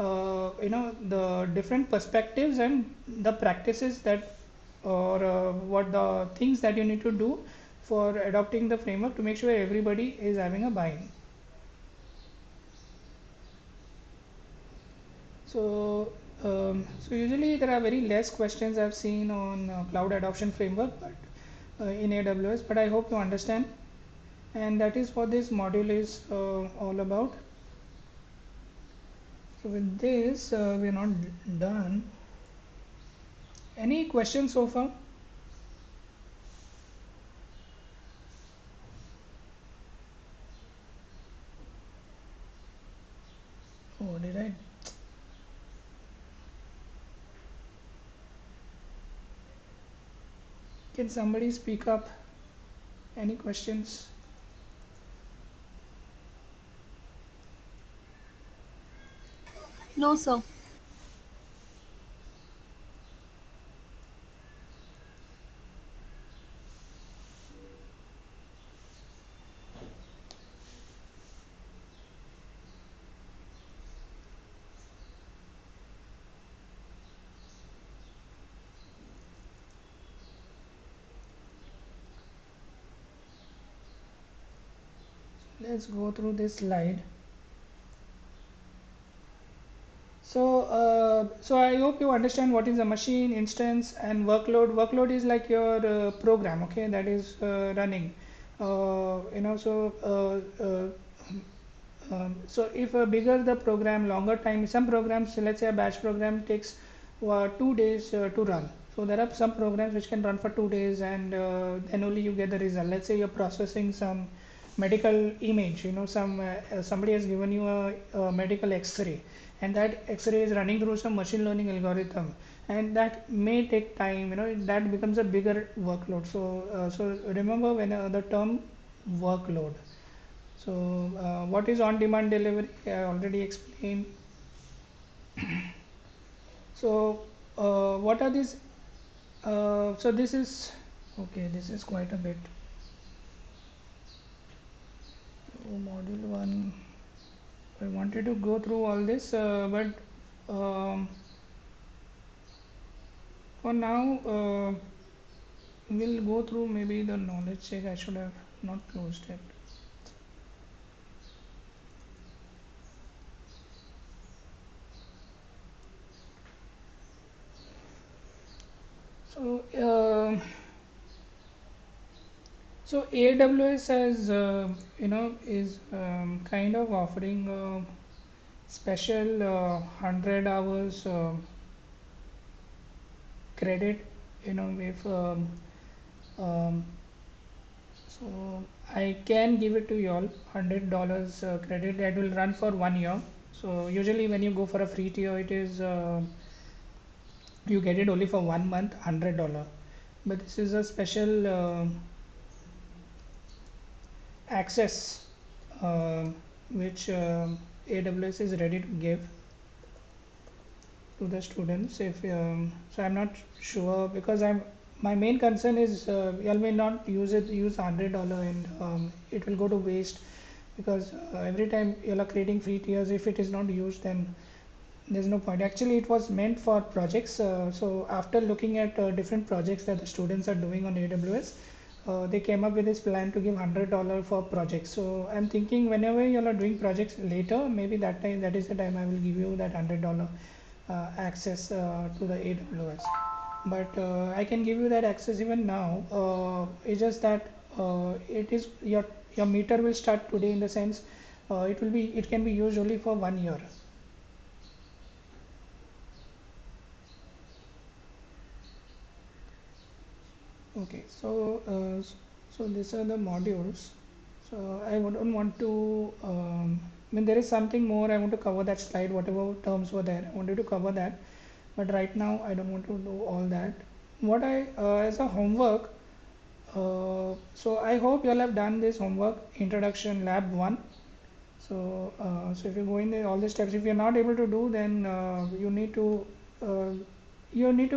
the different perspectives and the practices that, or what the things that you need to do for adopting the framework to make sure everybody is having a buy-in. So usually there are very less questions I've seen on cloud adoption framework, but in AWS. But I hope you understand, and that is what this module is all about. So with this, we're not done. Any questions so far? Oh, did I? Can somebody speak up? Any questions? No, sir. Let's go through this slide. So I hope you understand what is a machine, instance, and workload. Workload is like your program, okay, that is running. So if bigger the program, longer time. Some programs, let's say a batch program, takes 2 days to run. So there are some programs which can run for 2 days, and then only you get the result. Let's say you're processing some medical image. Somebody has given you a medical X-ray, and that X-ray is running through some machine learning algorithm, and that may take time. That becomes a bigger workload. So remember when the term workload. So, what is on-demand delivery? I already explained. So, what are these? So this is okay. This is quite a bit. So module one. I wanted to go through all this, but for now, we'll go through maybe the knowledge check. I should have not closed it. So, so AWS has, is kind of offering special 100 hours credit. If um, so I can give it to you all $100 credit that will run for 1 year. So usually when you go for a free tier, it is you get it only for 1 month, $100. But this is a special access uh, which AWS is ready to give to the students. If so I'm not sure, because I'm my main concern is you all may not use $100, and it will go to waste, because every time you all are creating free tiers, if it is not used, then there's no point. Actually it was meant for projects. So after looking at different projects that the students are doing on AWS, they came up with this plan to give $100 for projects. So I'm thinking whenever you all are doing projects later, maybe that is the time I will give you that $100 access to the AWS. But I can give you that access even now. It's just that it is your meter will start today, in the sense it can be used only for 1 year. Okay, so these are the modules. So I wouldn't want to. I mean, there is something more I want to cover, that slide. Whatever terms were there, I wanted to cover that. But right now, I don't want to do all that. What I as a homework. So I hope you all have done this homework, introduction lab one. So if you go in all the steps, if you're not able to do, then uh, you need to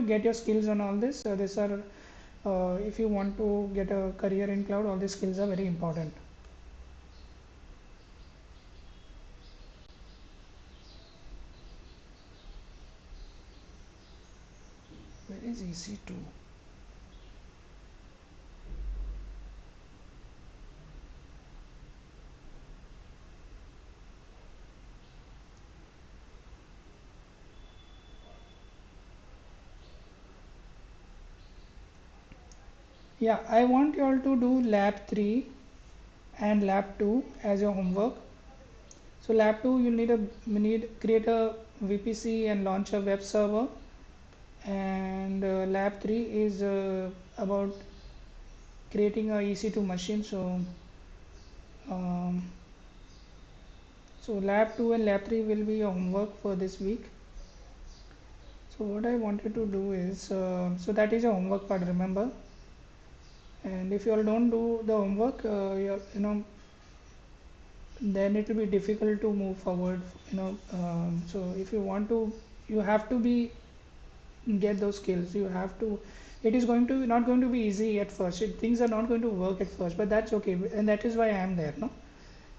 get your skills on all this. These are if you want to get a career in cloud, all these skills are very important. is EC2? Yeah, I want you all to do lab 3 and lab 2 as your homework. So lab 2 you need create a VPC and launch a web server, and lab 3 is about creating a EC2 machine. Um, so lab 2 and lab 3 will be your homework for this week. So what I wanted to do is, so that is your homework part, remember. And if you all don't do the homework, then it will be difficult to move forward. So if you want to, you have to be get those skills. You have to. It is going to not going to be easy at first. Things are not going to work at first, but that's okay, and that is why I am there, no.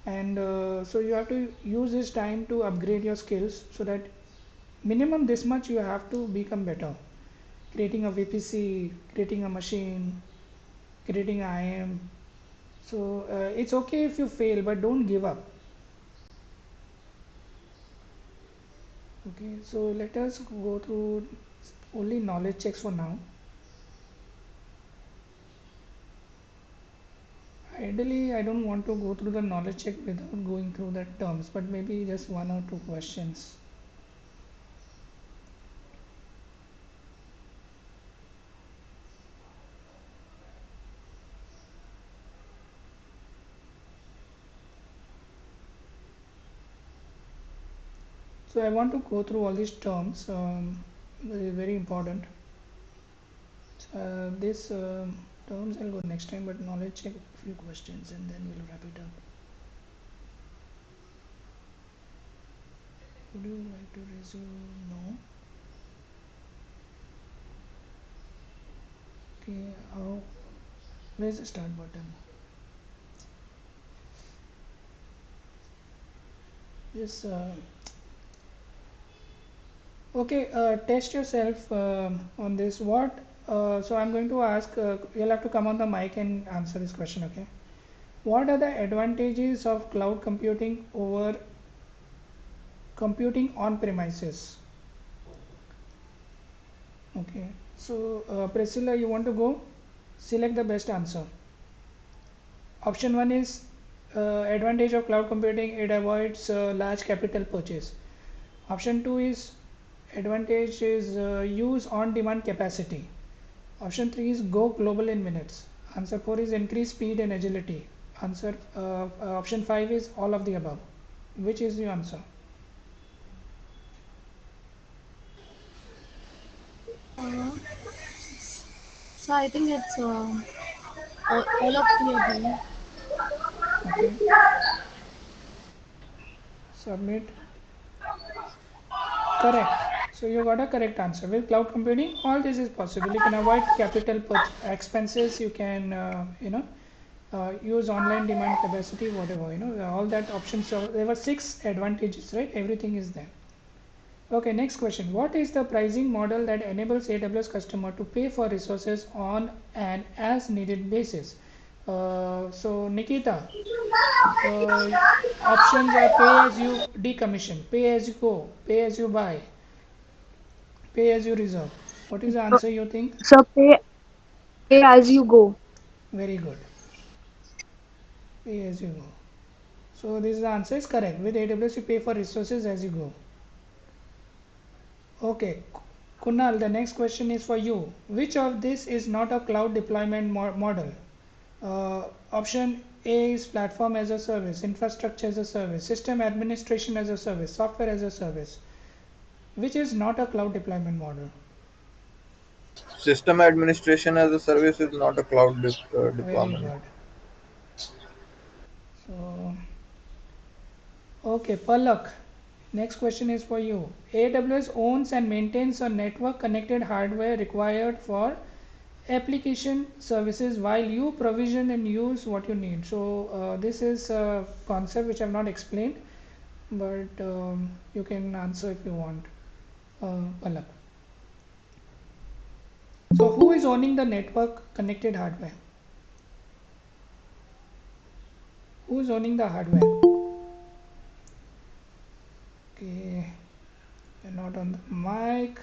And so you have to use this time to upgrade your skills so that minimum this much you have to become better. Creating a VPC, creating a machine, creating IAM. So it's okay if you fail, but don't give up. Okay, so let us go through only knowledge checks for now. Ideally, I don't want to go through the knowledge check without going through the terms, but maybe just one or two questions. So I want to go through all these terms. Very important. This terms I'll go next time, but knowledge check a few questions and then we'll wrap it up. Would you like to resume? No. Okay. How? Where's the start button? Just okay. Test yourself on this. What? So I'm going to ask. You'll have to come on the mic and answer this question. Okay. What are the advantages of cloud computing over computing on premises? Okay. So Priscilla, you want to go? Select the best answer. Option 1 is advantage of cloud computing, it avoids large capital purchase. Option 2 is advantage is use on demand capacity. Option 3 is go global in minutes. Answer 4 is increase speed and agility. Answer Option 5 is all of the above. Which is the answer? Uh, so I think it's all of the above. Okay. Submit. Correct. So you got a correct answer. With cloud computing, all this is possible. You can avoid capital expenses. You can, use online demand capacity, whatever, all that options. So there were 6 advantages, right? Everything is there. Okay, next question. What is the pricing model that enables AWS customer to pay for resources on an as needed basis? So Nikita, uh, options are pay as you decommission, pay as you go, pay as you buy, pay as you reserve. What is the So, answer you think? so pay as you go. Very good. Pay as you go. So this is the answer is correct. With AWS you pay for resources as you go. Okay. Kunal, the next question is for you. Which of this is not a cloud deployment model? Option A is platform as a service, infrastructure as a service, system administration as a service, software as a service. Which is not a cloud deployment model? System administration as a service is not a cloud Very deployment. good. So, okay, Palak. Next question is for you. AWS owns and maintains a network connected hardware required for application services while you provision and use what you need. So this is a concept which I have not explained, but you can answer if you want. Palak. So who is owning the network connected hardware? Who is owning the hardware? Okay, you're not on the mic.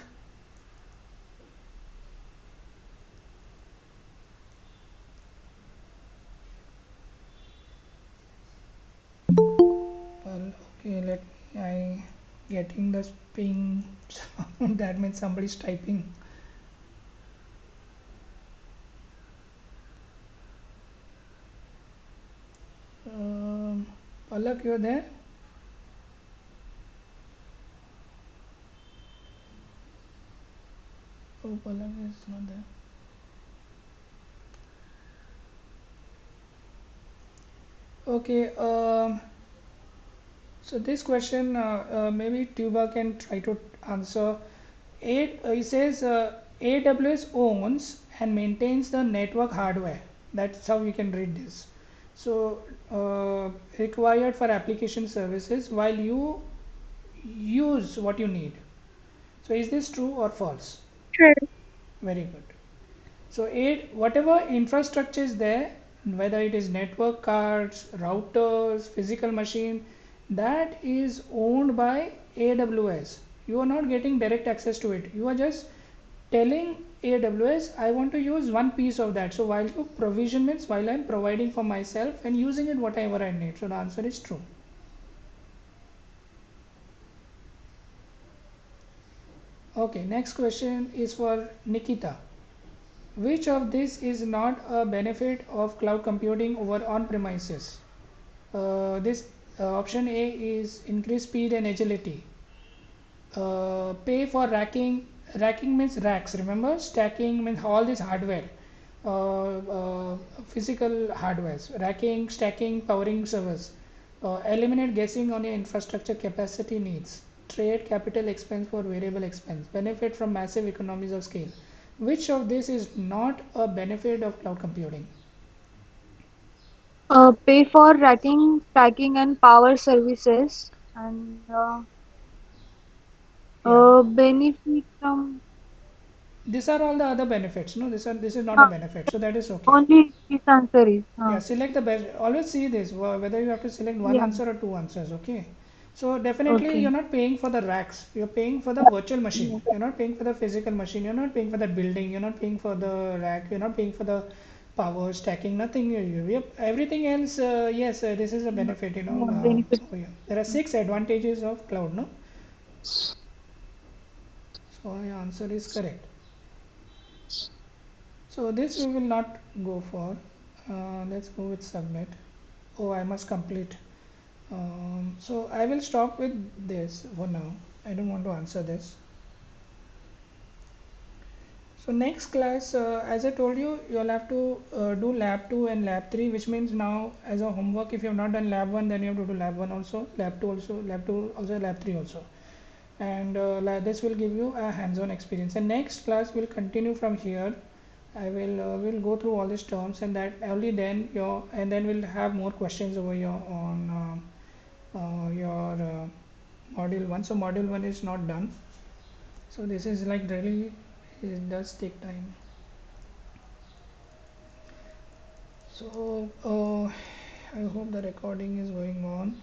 Well, okay, let me. I getting the ping sound. That means somebody's typing. Palak, you're there? Oh, Palak is not there. Okay. So this question, maybe Tuba can try to answer. He says AWS owns and maintains the network hardware. That's how we can read this. So required for application services while you use what you need. So is this true or false? True. Very good. So whatever infrastructure is there, whether it is network cards, routers, physical machine, that is owned by AWS. You are not getting direct access to it. You are just telling AWS, I want to use one piece of that. So while you provision means while I'm providing for myself and using it whatever I need. So the answer is true. Okay, next question is for Nikita. Which of this is not a benefit of cloud computing over on-premises? This option A is increased speed and agility. Pay for racking. Racking means racks. Remember, stacking means all this hardware, physical hardwares. Racking, stacking, powering servers. Eliminate guessing on your infrastructure capacity needs. Trade capital expense for variable expense. Benefit from massive economies of scale. Which of this is not a benefit of cloud computing? Pay for racking, stacking, and power services, and Yeah, benefit from these are all the other benefits. No, this is not a uh, benefit, so that is okay. only this answer is Yeah, select the best. Always see this whether you have to select one yeah. answer or two answers. Okay. So definitely Okay. you're not paying for the racks. You're paying for the virtual machine. Yeah. You're not paying for the physical machine. You're not paying for the building. You're not paying for the rack. You're not paying for the power stacking. Nothing. Yep. Everything else. Yes, this is a benefit. Benefit. So yeah, there are six advantages of cloud. No. So your answer is correct. So this we will not go for. Let's go with submit. Oh, I must complete. So I will stop with this for now. I don't want to answer this. So next class, as I told you, you'll have to do lab 2 and lab 3, which means now as a homework, if you have not done lab 1, then you have to do lab 1 also, lab 2 also, lab 2 also, lab 3 also. And this will give you a hands-on experience. And next class will continue from here. I will go through all these terms, and that only then and then we'll have more questions over here on your module 1. So module 1 is not done. So this is like really, it does take time. So I hope the recording is going on.